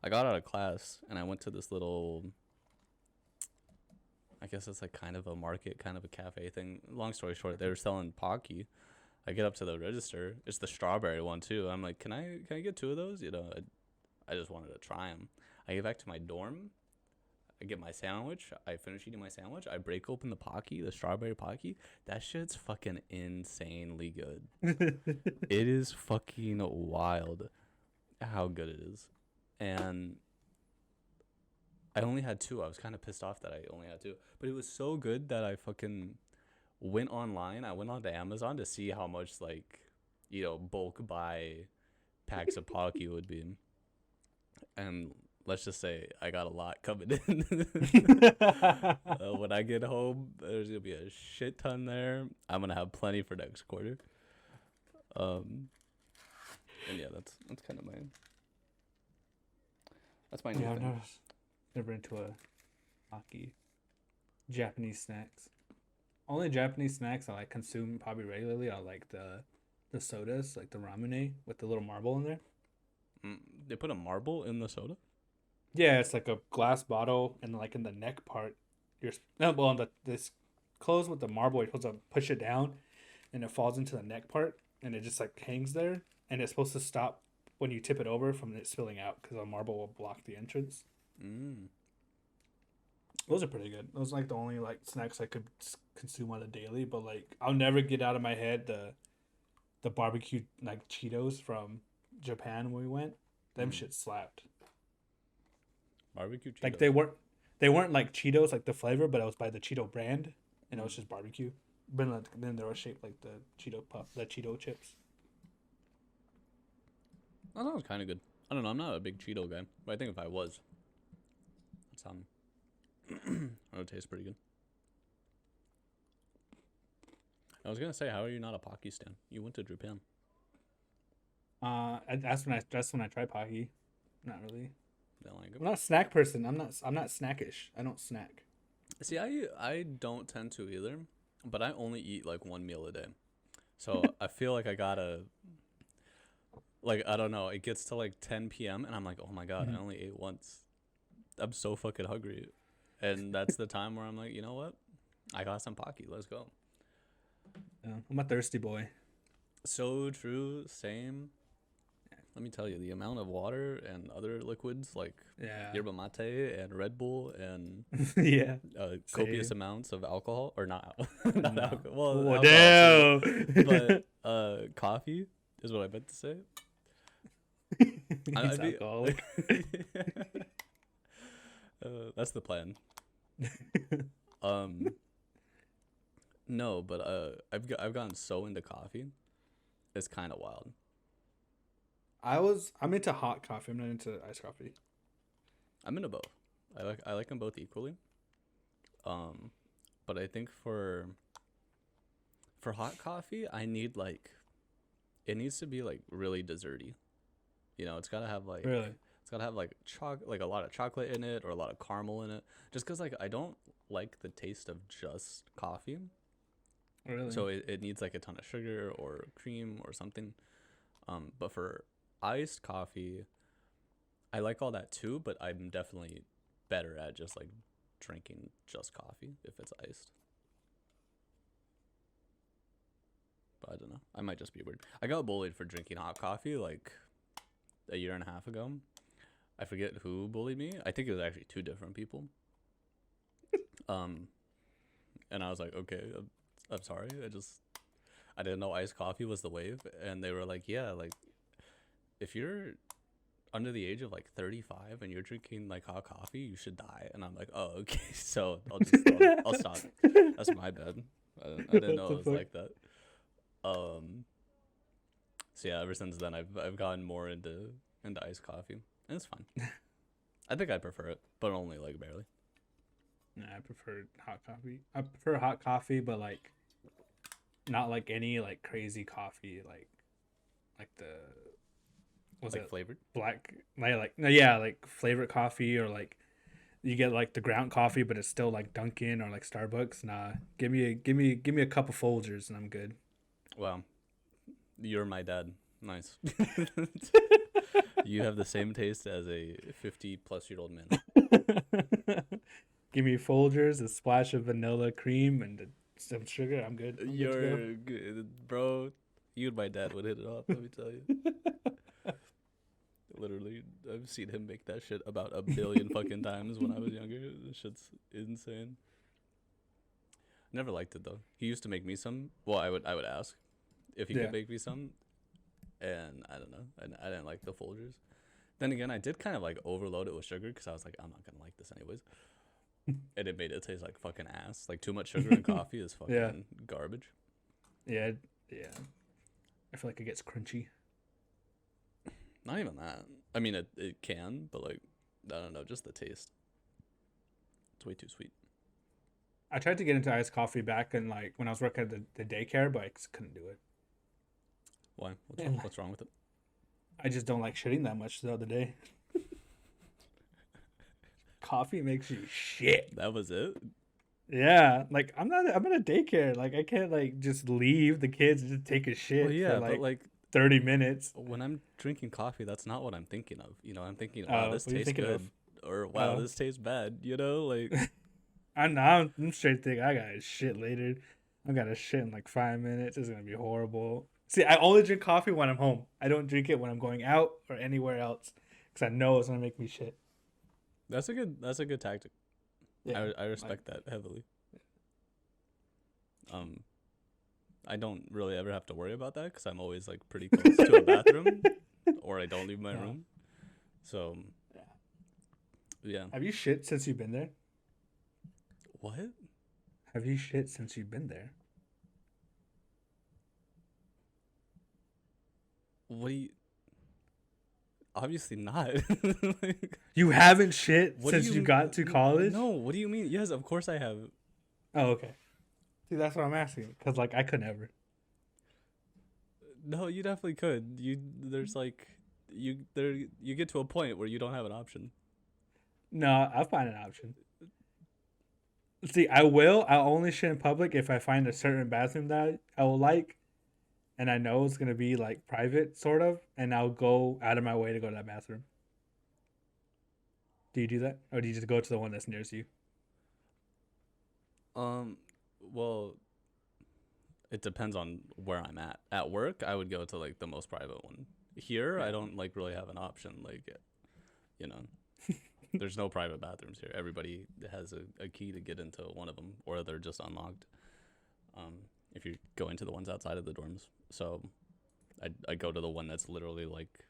S1: got out of class and I went to this little, I guess it's like kind of a market, kind of a cafe thing. Long story short, they were selling Pocky. I get up to the register. It's the strawberry one too. I'm like, can I get 2 of those? I just wanted to try them. I get back to my dorm. I get my sandwich. I finish eating my sandwich. I break open the Pocky, the strawberry Pocky. That shit's fucking insanely good. It is fucking wild how good it is. And I only had 2. I was kind of pissed off that I only had 2. But it was so good that I fucking went online. I went onto Amazon to see how much bulk buy packs of Pocky would be. And let's just say I got a lot coming in. When I get home, there's gonna be a shit ton there. I'm gonna have plenty for next quarter. And yeah, that's kind of my new
S2: Yeah,
S1: thing.
S2: I've never into a hockey. Japanese snacks. Only Japanese snacks I like consume probably regularly are like the sodas, like the Rene with the little marble in there.
S1: They put a marble in the soda?
S2: Yeah, it's like a glass bottle, and like in the neck part, on this closed with the marble. You're supposed to push it down, and it falls into the neck part, and it just like hangs there, and it's supposed to stop when you tip it over from it spilling out because the marble will block the entrance. Those are pretty good. Those are like the only like snacks I could consume on a daily, but like I'll never get out of my head the barbecue like Cheetos from Japan when we went. Them shit slapped.
S1: Barbecue Cheetos.
S2: Like they weren't like Cheetos like the flavor, but it was by the Cheeto brand, and it was just barbecue. But like, then they were shaped like the Cheeto chips.
S1: That sounds kind of good. I don't know. I'm not a big Cheeto guy, but I think if I was, that would taste pretty good. I was gonna say, how are you not a Pocky stan? You went to Japan.
S2: That's when I tried Pocky. Not really.
S1: Don't like it.
S2: I'm not a snack person. I'm not snackish. I don't snack.
S1: See, I don't tend to either, but I only eat like one meal a day. So I feel like I gotta, like, I don't know, it gets to like 10 p.m. and I'm like, oh my God, I only ate once. I'm so fucking hungry. And that's the time where I'm like, you know what? I got some Pocky. Let's go.
S2: Yeah, I'm a thirsty boy.
S1: So true. Same. Let me tell you, the amount of water and other liquids like yerba mate and Red Bull and copious amounts of alcohol, or not alcohol. Well,
S2: damn.
S1: Too, but coffee is what I meant to say.
S2: He's alcoholic.
S1: That's the plan. No, but I've gotten so into coffee, it's kind of wild.
S2: I'm into hot coffee. I'm not into iced coffee.
S1: I'm into both. I like them both equally. But I think for hot coffee, I need like, it needs to be like really desserty. You know, it's gotta have like it's gotta have like like a lot of chocolate in it or a lot of caramel in it. Just because like I don't like the taste of just coffee.
S2: Really?
S1: So it needs like a ton of sugar or cream or something. But for iced coffee, I like all that too, but I'm definitely better at just like drinking just coffee if it's iced. But I don't know. I might just be weird. I got bullied for drinking hot coffee like a year and a half ago. I forget who bullied me. I think it was actually two different people. And I was like, okay, I'm sorry. I didn't know iced coffee was the wave. And they were like, yeah, like, if you're under the age of like 35 and you're drinking like hot coffee, you should die. And I'm like, oh, okay. So I'll stop. That's my bad. I didn't know it was like that. So yeah, ever since then I've gotten more into iced coffee. And it's fine. I think I prefer it, but only like barely.
S2: Nah, I prefer hot coffee. I prefer hot coffee, but like not like any like crazy coffee, like the what's
S1: like
S2: it?
S1: Flavored?
S2: Black, like flavored coffee, or like you get like the ground coffee, but it's still like Dunkin' or like Starbucks. Nah, give me a cup of Folgers and I'm good.
S1: Wow, you're my dad. Nice. You have the same taste as a 50-plus-year-old man.
S2: Give me Folgers, a splash of vanilla cream, and some sugar. I'm good.
S1: You're good, bro. You and my dad would hit it off. Let me tell you. Literally, I've seen him make that shit about a billion fucking times when I was younger. This shit's insane. Never liked it though. He used to make me some. Well, I would ask if he could make me some, and I don't know. I didn't like the Folgers. Then again, I did kind of like overload it with sugar because I was like, I'm not gonna like this anyways. And it made it taste like fucking ass. Like too much sugar in coffee is fucking garbage.
S2: Yeah. I feel like it gets crunchy.
S1: Not even that. I mean, it can, but like I don't know, just the taste. It's way too sweet.
S2: I tried to get into iced coffee back in like when I was working at the daycare, but I just couldn't do it.
S1: Why? What's wrong with it?
S2: I just don't like shitting that much the other day. Coffee makes you shit.
S1: That was it?
S2: Yeah, like I'm in a daycare. Like I can't like just leave the kids and just take a shit
S1: Well, yeah,
S2: for
S1: but like
S2: 30 minutes.
S1: when I'm drinking coffee, that's not what I'm thinking of. You know, I'm thinking,
S2: Oh,
S1: wow, this
S2: what are you
S1: tastes
S2: thinking
S1: good, or wow,
S2: Oh.
S1: this tastes bad. You know, like
S2: I'm straight thinking I gotta shit later. I gotta shit in like 5 minutes. It's gonna be horrible. See, I only drink coffee when I'm home. I don't drink it when I'm going out or anywhere else because I know it's gonna make me shit.
S1: that's a good tactic.
S2: Yeah,
S1: I respect that heavily. I don't really ever have to worry about that because I'm always like pretty close to a bathroom, or I don't leave my room. So, yeah.
S2: Have you shit since you've been there?
S1: What?
S2: Have you shit since you've been there?
S1: What do you? Obviously not. Like,
S2: You haven't shit
S1: what do
S2: since you got to college?
S1: No. What do you mean? Yes, of course I have.
S2: Oh, okay. See, that's what I'm asking. Because, like, I could never.
S1: No, you definitely could. You get to a point where you don't have an option.
S2: No, I'll find an option. See, I'll only shit in public if I find a certain bathroom that I will like. And I know it's going to be, like, private, sort of. And I'll go out of my way to go to that bathroom. Do you do that? Or do you just go to the one that's nearest you?
S1: Well, it depends on where I'm at. At work, I would go to like the most private one. Here, I don't like really have an option. Like, you know, there's no private bathrooms here. Everybody has a key to get into one of them, or they're just unlocked. If you go into the ones outside of the dorms, so I go to the one that's literally like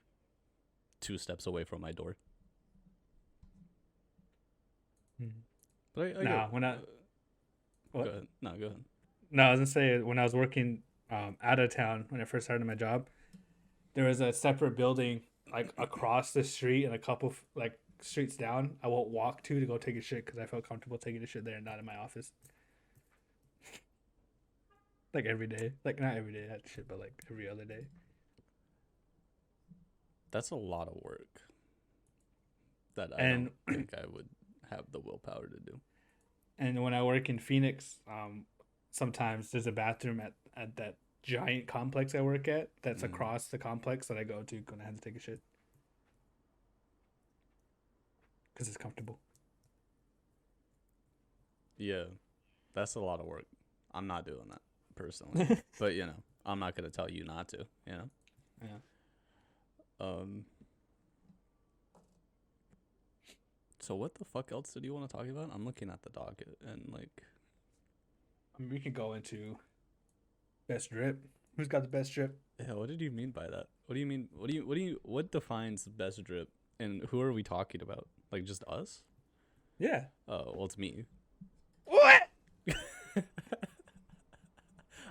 S1: 2 steps away from my door. But
S2: What?
S1: Go ahead. No, go ahead.
S2: No, I was gonna say when I was working out of town when I first started my job, there was a separate building like across the street and a couple like streets down. I won't walk to go take a shit because I felt comfortable taking a shit there and not in my office. Like every day, like not every day that shit, but like every other day.
S1: That's a lot of work that I
S2: And
S1: don't think I would have the willpower to do.
S2: and when I work in Phoenix, sometimes there's a bathroom at that giant complex I work at that's across the complex that I go to when I have to take a shit. Because it's comfortable.
S1: Yeah, that's a lot of work. I'm not doing that personally, but you know, I'm not gonna tell you not to. You know.
S2: Yeah.
S1: So what the fuck else did you want to talk about? I'm looking at the docket and like.
S2: I mean, we could go into best drip. Who's got the best drip?
S1: Yeah, what did you mean by that? What do you mean? What defines best drip? And who are we talking about? Like just us?
S2: Yeah.
S1: Oh, well, it's me.
S2: What?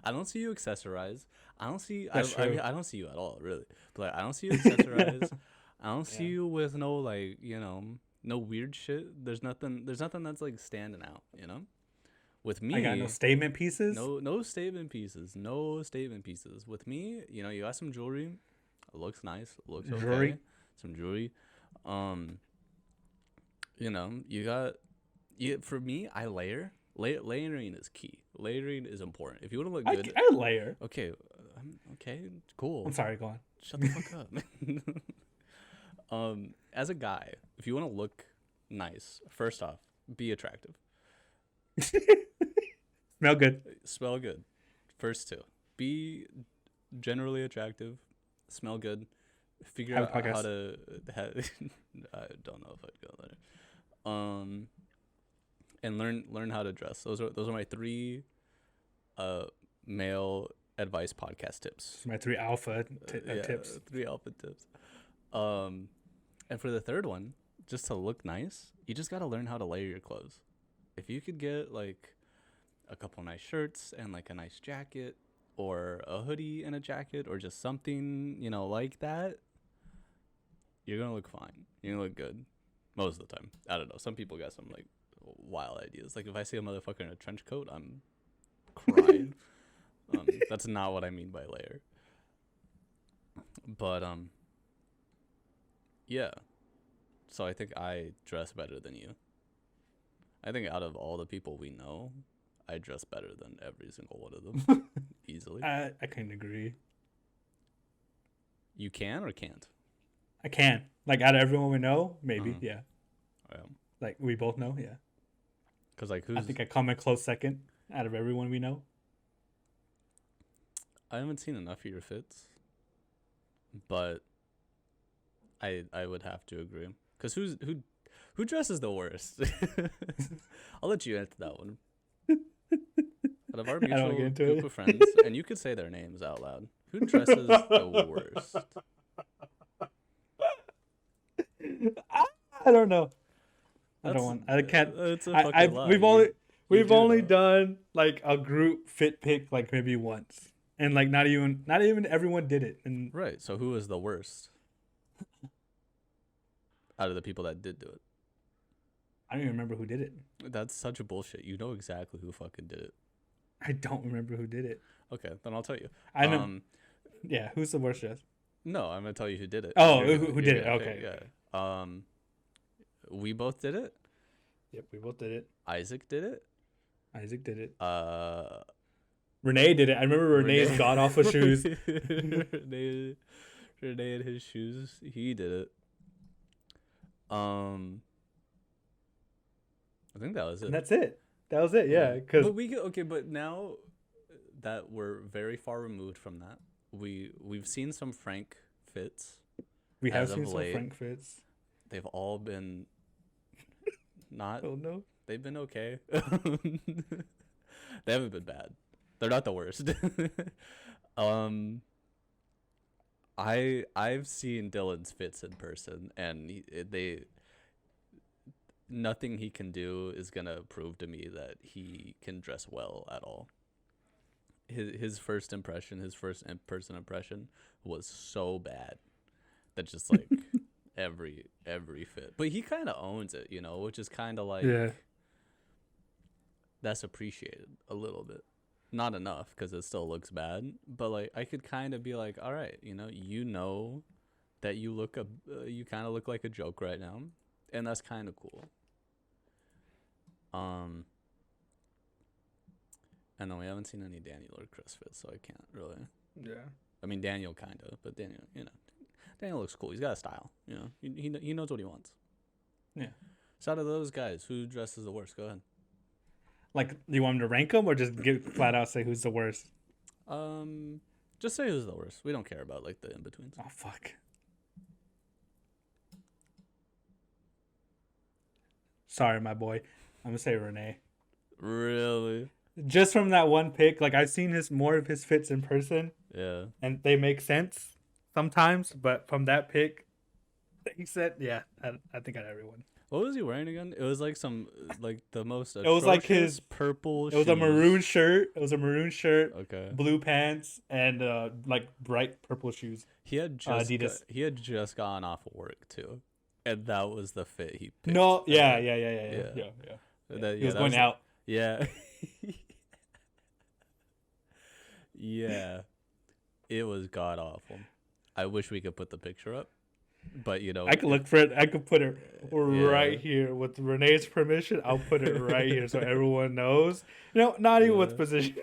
S1: I don't see you accessorize. I don't see.
S2: That's
S1: I
S2: true.
S1: mean, I don't see you at all, really. But like, I don't see you accessorize. I don't see you with no like, you know, no weird shit. There's nothing. There's nothing that's like standing out. You know. With me,
S2: I got no statement pieces.
S1: No statement pieces. No statement pieces. With me, you know, you got some jewelry. It looks nice. It looks okay.
S2: Jewelry.
S1: Some jewelry. You know, for me, I layer. Layering is key. Layering is important. If you want to look good,
S2: I layer.
S1: Okay, okay, cool.
S2: I'm sorry. Go on.
S1: Shut the fuck up. As a guy, if you want to look nice, first off, be attractive.
S2: Smell good.
S1: Smell good. First 2. Be generally attractive. Smell good. Figure out how to. I don't know if I'd go there. And learn how to dress. Those are my 3 male advice podcast tips.
S2: My 3 alpha tips.
S1: 3 alpha tips. And for the 3rd one, just to look nice, you just got to learn how to layer your clothes. If you could get like a couple nice shirts and like a nice jacket or a hoodie and a jacket or just something, you know, like that, you're going to look fine. You're going to look good. Most of the time. I don't know. Some people got some like wild ideas. Like if I see a motherfucker in a trench coat, I'm crying. That's not what I mean by layer. But yeah. So I think I dress better than you. I think out of all the people we know, I dress better than every single one of them. Easily.
S2: I can agree.
S1: You can or can't?
S2: I can. Like out of everyone we know, maybe, yeah.
S1: Yeah.
S2: Like we both know, yeah.
S1: Because like who's...
S2: I think I come in close second out of everyone we know.
S1: I haven't seen enough of your fits, but I would have to agree. Because who dresses the worst? I'll let you answer that one. Out of our mutual group of friends, and you could say their names out loud. Who dresses the worst?
S2: I don't know. I don't want. I can't.
S1: It's a fucking lie.
S2: We've only done like a group fit pick like maybe once, and like not even everyone did it. And
S1: right. So who was the worst out of the people that did do it?
S2: I don't even remember who did it.
S1: That's such a bullshit. You know exactly who fucking did it.
S2: I don't remember who did it.
S1: Okay, then I'll tell you.
S2: I know. Yeah, who's the worst dress?
S1: No, I'm gonna tell you who did it.
S2: Oh, who did it? Okay.
S1: Yeah. We both did it.
S2: Yep, we both did it.
S1: Isaac did it.
S2: Rene did it. I remember Rene's god awful shoes.
S1: Rene and his shoes. He did it. I think that was it.
S2: And that's it. That was it. Yeah.
S1: But now that we're very far removed from that, we've seen some Frank fits.
S2: We have seen some Frank fits.
S1: They've all been not.
S2: Oh no.
S1: They've been okay. They haven't been bad. They're not the worst. I've seen Dylan's fits in person, and nothing he can do is gonna prove to me that he can dress well at all. His first impression, his first in-person impression, was so bad that just like every fit. But he kind of owns it, you know, which is kind of like that's appreciated a little bit. Not enough because it still looks bad, but like I could kind of be like, all right, you know that you kind of look like a joke right now, and that's kind of cool. And then we haven't seen any Daniel or Chris fits, so I can't really.
S2: Yeah.
S1: I mean Daniel kind of, but Daniel, Daniel looks cool. He's got a style, he knows what he wants.
S2: Yeah.
S1: So out of those guys, who dresses the worst? Go ahead.
S2: Like, do you want him to rank them or just flat out say who's the worst?
S1: Just say who's the worst. We don't care about like the in betweens.
S2: Oh fuck. Sorry, my boy. I'm gonna say Rene.
S1: Really?
S2: Just from that one pick, like I've seen more of his fits in person.
S1: Yeah.
S2: And they make sense sometimes, but from that pick, he said, yeah, I think I had everyone.
S1: What was he wearing again? It was like the most.
S2: It was like his
S1: purple.
S2: It was a maroon shirt.
S1: Okay.
S2: Blue pants and like bright purple shoes.
S1: He had just Adidas. He had just gone off of work too, and that was the fit he picked.
S2: No, yeah. He was going out.
S1: Yeah. Yeah. It was god awful. I wish we could put the picture up. But
S2: I could look for it. I could put it right here with Rene's permission. I'll put it right here so everyone knows. Not even with permission.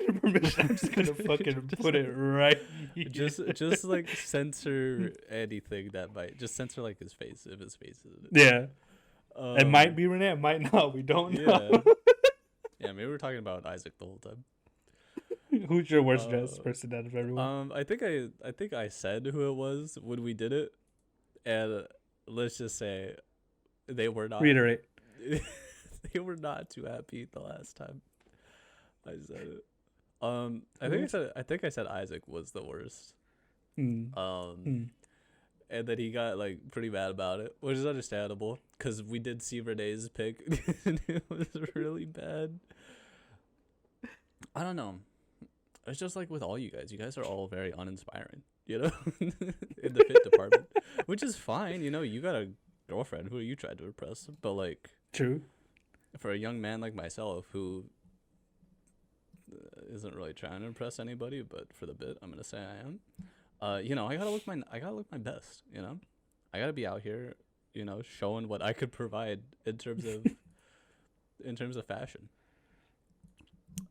S2: I'm just gonna fucking put it right here.
S1: Just like censor anything that might. Just censor like his face if his face is in it.
S2: Yeah. It might be Rene. It might not. We don't know.
S1: Yeah, maybe we're talking about Isaac the whole time.
S2: Who's your worst dressed person out of everyone?
S1: I think I said who it was when we did it. And let's just say they were not.
S2: Reiterate.
S1: They were not too happy the last time I said it. I think I said Isaac was the worst. And then he got like pretty mad about it, which is understandable because we did see Rene's pick and it was really bad. I don't know. It's just like with all you guys are all very uninspiring. In the fit department, which is fine. You gotta girlfriend. Who are you trying to impress? But like,
S2: True.
S1: for a young man like myself who isn't really trying to impress anybody, but for the bit, I'm gonna say I am. I gotta look my best. I gotta be out here, showing what I could provide in terms of fashion.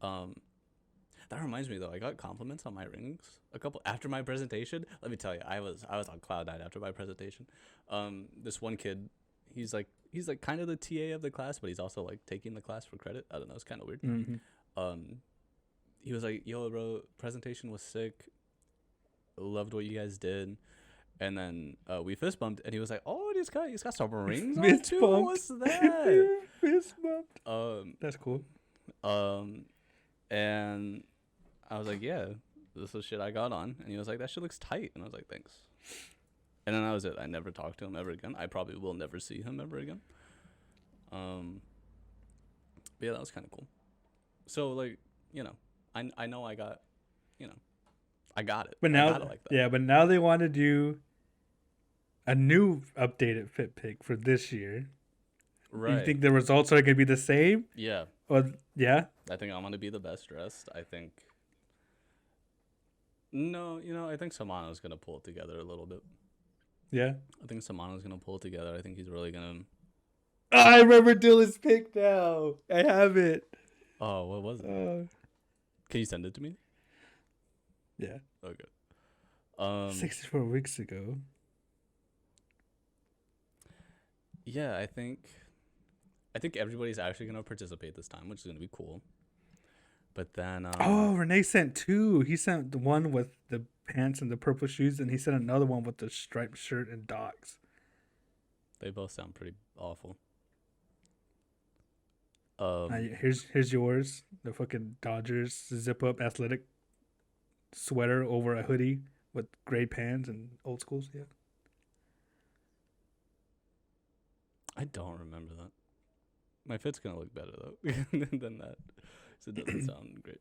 S1: That reminds me though, I got compliments on my rings a couple after my presentation. Let me tell you, I was on cloud nine after my presentation. This one kid, he's like kind of the TA of the class, but he's also like taking the class for credit. I don't know, it's kind of weird.
S2: Mm-hmm.
S1: He was like, "Yo, bro, presentation was sick. Loved what you guys did." And then we fist bumped, and he was like, "Oh, he's got some rings on too. What's that?"
S2: Fist bumped. That's cool.
S1: And I was like, "Yeah, this is shit I got on." And he was like, "That shit looks tight." And I was like, "Thanks." And then that was it. I never talked to him ever again. I probably will never see him ever again. But yeah, that was kind of cool. So like, I know I got, I got it.
S2: But now,
S1: I got it like that.
S2: yeah, but now they want to do a new updated fit pick for this year.
S1: Right.
S2: You think the results are gonna be the same?
S1: Yeah.
S2: Or yeah?
S1: I think I'm gonna be the best dressed. I think. No, I think Samano's gonna pull it together a little bit.
S2: Yeah.
S1: I think Samano's gonna pull it together. I think he's really gonna.
S2: I remember Dylan's pick now. I have it.
S1: Oh, what was it? Can you send it to me?
S2: Yeah.
S1: Okay.
S2: 64 weeks ago.
S1: Yeah, I think everybody's actually gonna participate this time, which is gonna be cool. But then
S2: Rene sent two. He sent the one with the pants and the purple shoes, and he sent another one with the striped shirt and dogs.
S1: They both sound pretty awful.
S2: Here's yours. The fucking Dodgers zip up athletic sweater over a hoodie with gray pants and old schools. Yeah.
S1: I don't remember that. My fit's gonna look better though than that. So it doesn't sound great.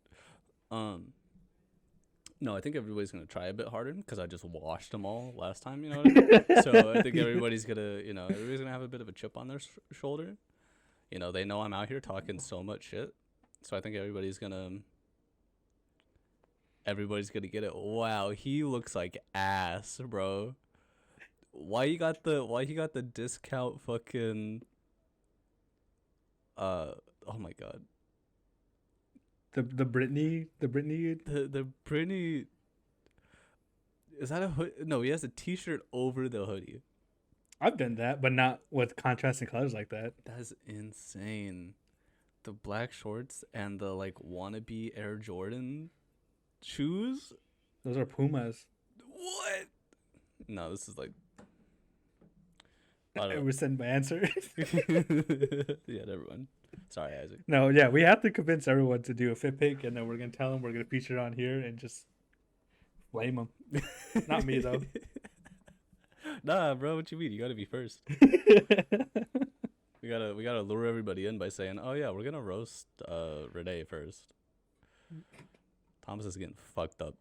S1: No, I think everybody's gonna try a bit harder because I just washed them all last time. You know what I mean? So I think everybody's gonna have a bit of a chip on their shoulder. They know I'm out here talking so much shit. So I think everybody's gonna get it. Wow, he looks like ass, bro. Why he got the discount fucking oh my god.
S2: The Britney
S1: The Britney, is that a hood? No, he has a t-shirt over the hoodie.
S2: I've done that, but not with contrasting colors like that.
S1: That's insane. The black shorts and the like wannabe Air Jordan shoes.
S2: Those are Pumas.
S1: What? No, this is like.
S2: I rescind my answer.
S1: Yeah, never mind. Sorry, Isaac.
S2: No, yeah, we have to convince everyone to do a fit pick, and then we're gonna tell them we're gonna feature it on here and just blame them. Not me though.
S1: Nah, bro. What you mean? You gotta be first. We gotta lure everybody in by saying, "Oh yeah, we're gonna roast Rene first." Thomas is getting fucked up.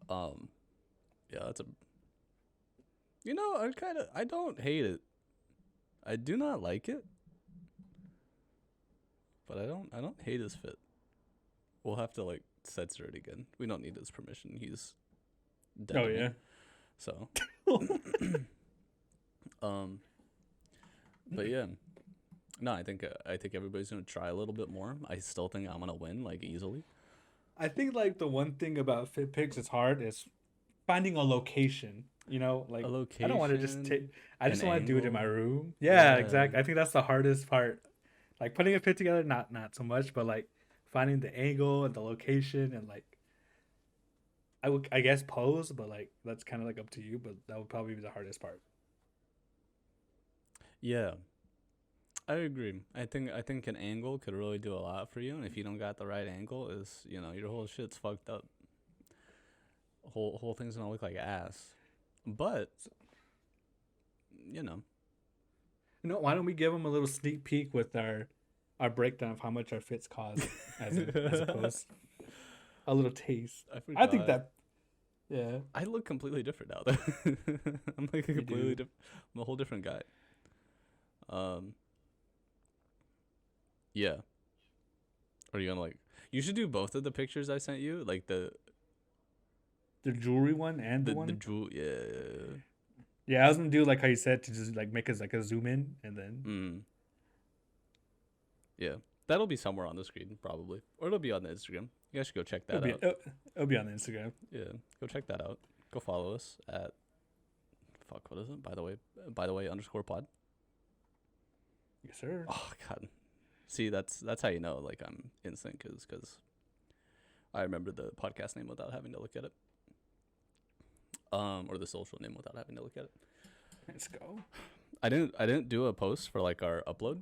S1: Yeah, that's a. I don't hate it. I do not like it, but I don't hate his fit. We'll have to like censor it again. We don't need his permission. He's dead.
S2: Oh yeah.
S1: So. But yeah. No, I think everybody's gonna try a little bit more. I still think I'm gonna win like easily.
S2: I think like the one thing about fit picks it's hard is finding a location. Like
S1: a location,
S2: I don't want to just take. I just want to do it in my room.
S1: Yeah,
S2: exactly. I think that's the hardest part. Like putting a fit together, not so much, but like finding the angle and the location and like. I guess pose, but like that's kind of like up to you. But that would probably be the hardest part.
S1: Yeah, I agree. I think an angle could really do a lot for you, and if you don't got the right angle, your whole shit's fucked up. Whole thing's gonna look like ass. But
S2: why don't we give them a little sneak peek with our breakdown of how much our fits cost as a post? A little taste. I think that Yeah.
S1: I look completely different now. Though. I'm like a completely different. I'm a whole different guy. Yeah. Are you gonna like? You should do both of the pictures I sent you, like the
S2: jewelry one and the one.
S1: the jewel. Yeah.
S2: Yeah, I was gonna do like how you said to just like make us like a zoom in and then.
S1: Yeah, that'll be somewhere on the screen probably, or it'll be on the Instagram. You guys should go check that out.
S2: It'll be on the Instagram.
S1: Yeah, go check that out. Go follow us at what is it? By the way, _pod.
S2: Yes, sir.
S1: Oh God, see that's how you know like I'm in sync is because I remember the podcast name without having to look at it, or the social name without having to look at it.
S2: Let's go.
S1: I didn't do a post for like our upload.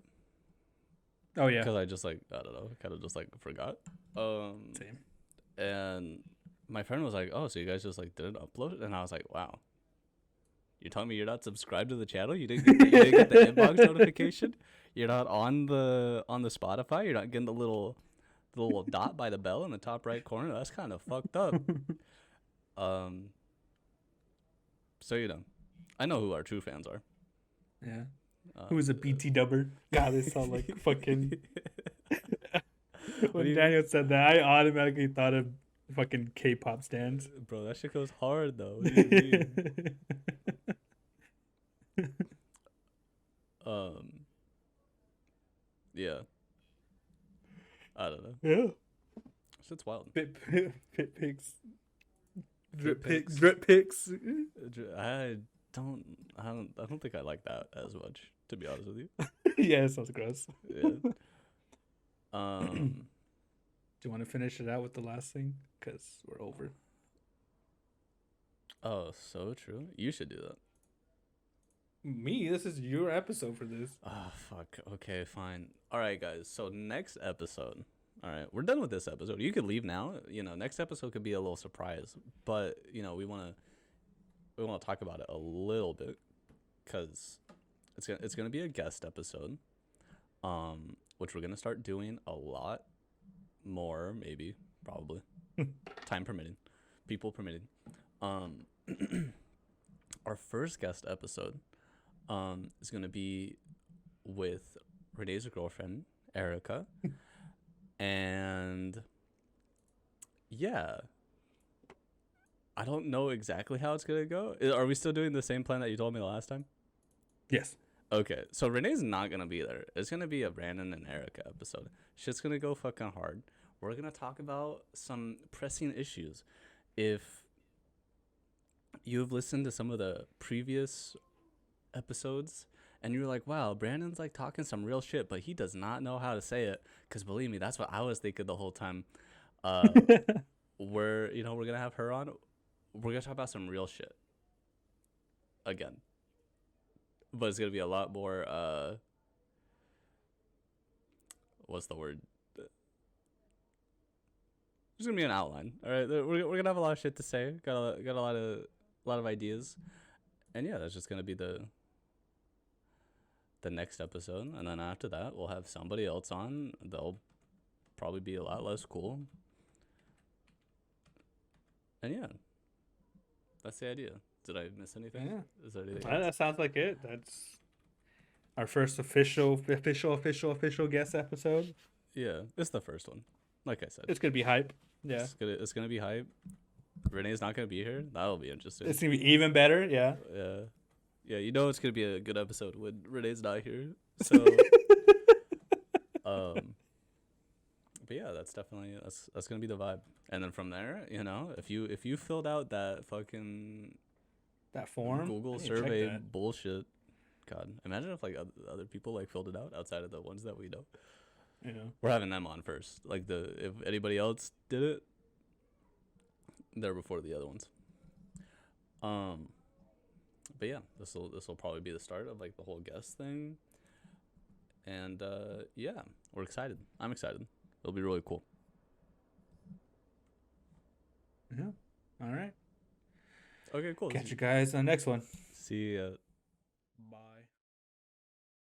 S2: Oh yeah.
S1: Because I just like I don't know, kind of just like forgot.
S2: Same.
S1: And my friend was like, "Oh, so you guys just like didn't upload it?" And I was like, "Wow, you're telling me you're not subscribed to the channel? You didn't get the inbox notification? You're not on the Spotify? You're not getting the little dot by the bell in the top right corner? That's kind of fucked up." So I know who our true fans are.
S2: Yeah. Who is a BTW? God, they sound like fucking. When Daniel said that, I automatically thought of fucking K-pop stands.
S1: Bro, that shit goes hard though. What do you mean? Yeah. I don't know.
S2: Yeah.
S1: Shit's wild.
S2: Pit pics. Drip pics.
S1: I don't think I like that as much, to be honest with you.
S2: Yeah, it sounds gross.
S1: Yeah.
S2: Do you want to finish it out with the last thing? Because we're over.
S1: Oh, so true. You should do that.
S2: Me? This is your episode for this.
S1: Oh, fuck. Okay, fine. All right, guys. So next episode. All right, we're done with this episode. You could leave now. Next episode could be a little surprise, but we want to talk about it a little bit because it's gonna be a guest episode, which we're gonna start doing a lot more, maybe, probably, time permitting, people permitting. Our first guest episode, is gonna be with Rene's girlfriend, Erica. And yeah, I don't know exactly how it's gonna go. Are we still doing the same plan that you told me last time?
S2: Yes.
S1: Okay, so Rene's not gonna be there. It's gonna be a Brandon and Erica episode. Shit's gonna go fucking hard. We're gonna talk about some pressing issues. If you've listened to some of the previous episodes and you're like, wow, Brandon's like talking some real shit, but he does not know how to say it. Because believe me, that's what I was thinking the whole time. We're gonna have her on. We're gonna talk about some real shit again, but it's gonna be a lot more. What's the word? There's gonna be an outline. All right, we're gonna have a lot of shit to say. Got a lot of ideas, and yeah, that's just gonna be the next episode. And then after that, we'll have somebody else on. They'll probably be a lot less cool. And yeah, that's the idea. Did I miss anything?
S2: Yeah.
S1: Is there anything
S2: That sounds like it. That's our first official guest episode.
S1: Yeah, it's the first one. Like I said,
S2: It's gonna be hype. Yeah.
S1: It's gonna be hype. Rene's not gonna be here. That'll be interesting.
S2: It's gonna be even better. Yeah.
S1: Yeah. It's gonna be a good episode when Rene's not here. So, but yeah, that's definitely that's gonna be the vibe. And then from there, if you filled out that fucking
S2: form,
S1: Google survey bullshit, God, imagine if like other people like filled it out outside of the ones that we know. We're having them on first. Like if anybody else did it, they're before the other ones. But yeah, this will probably be the start of like the whole guest thing. And yeah, we're excited. I'm excited. It'll be really cool.
S2: Yeah. All right.
S1: Okay, cool.
S2: Catch you guys on the next one.
S1: See ya.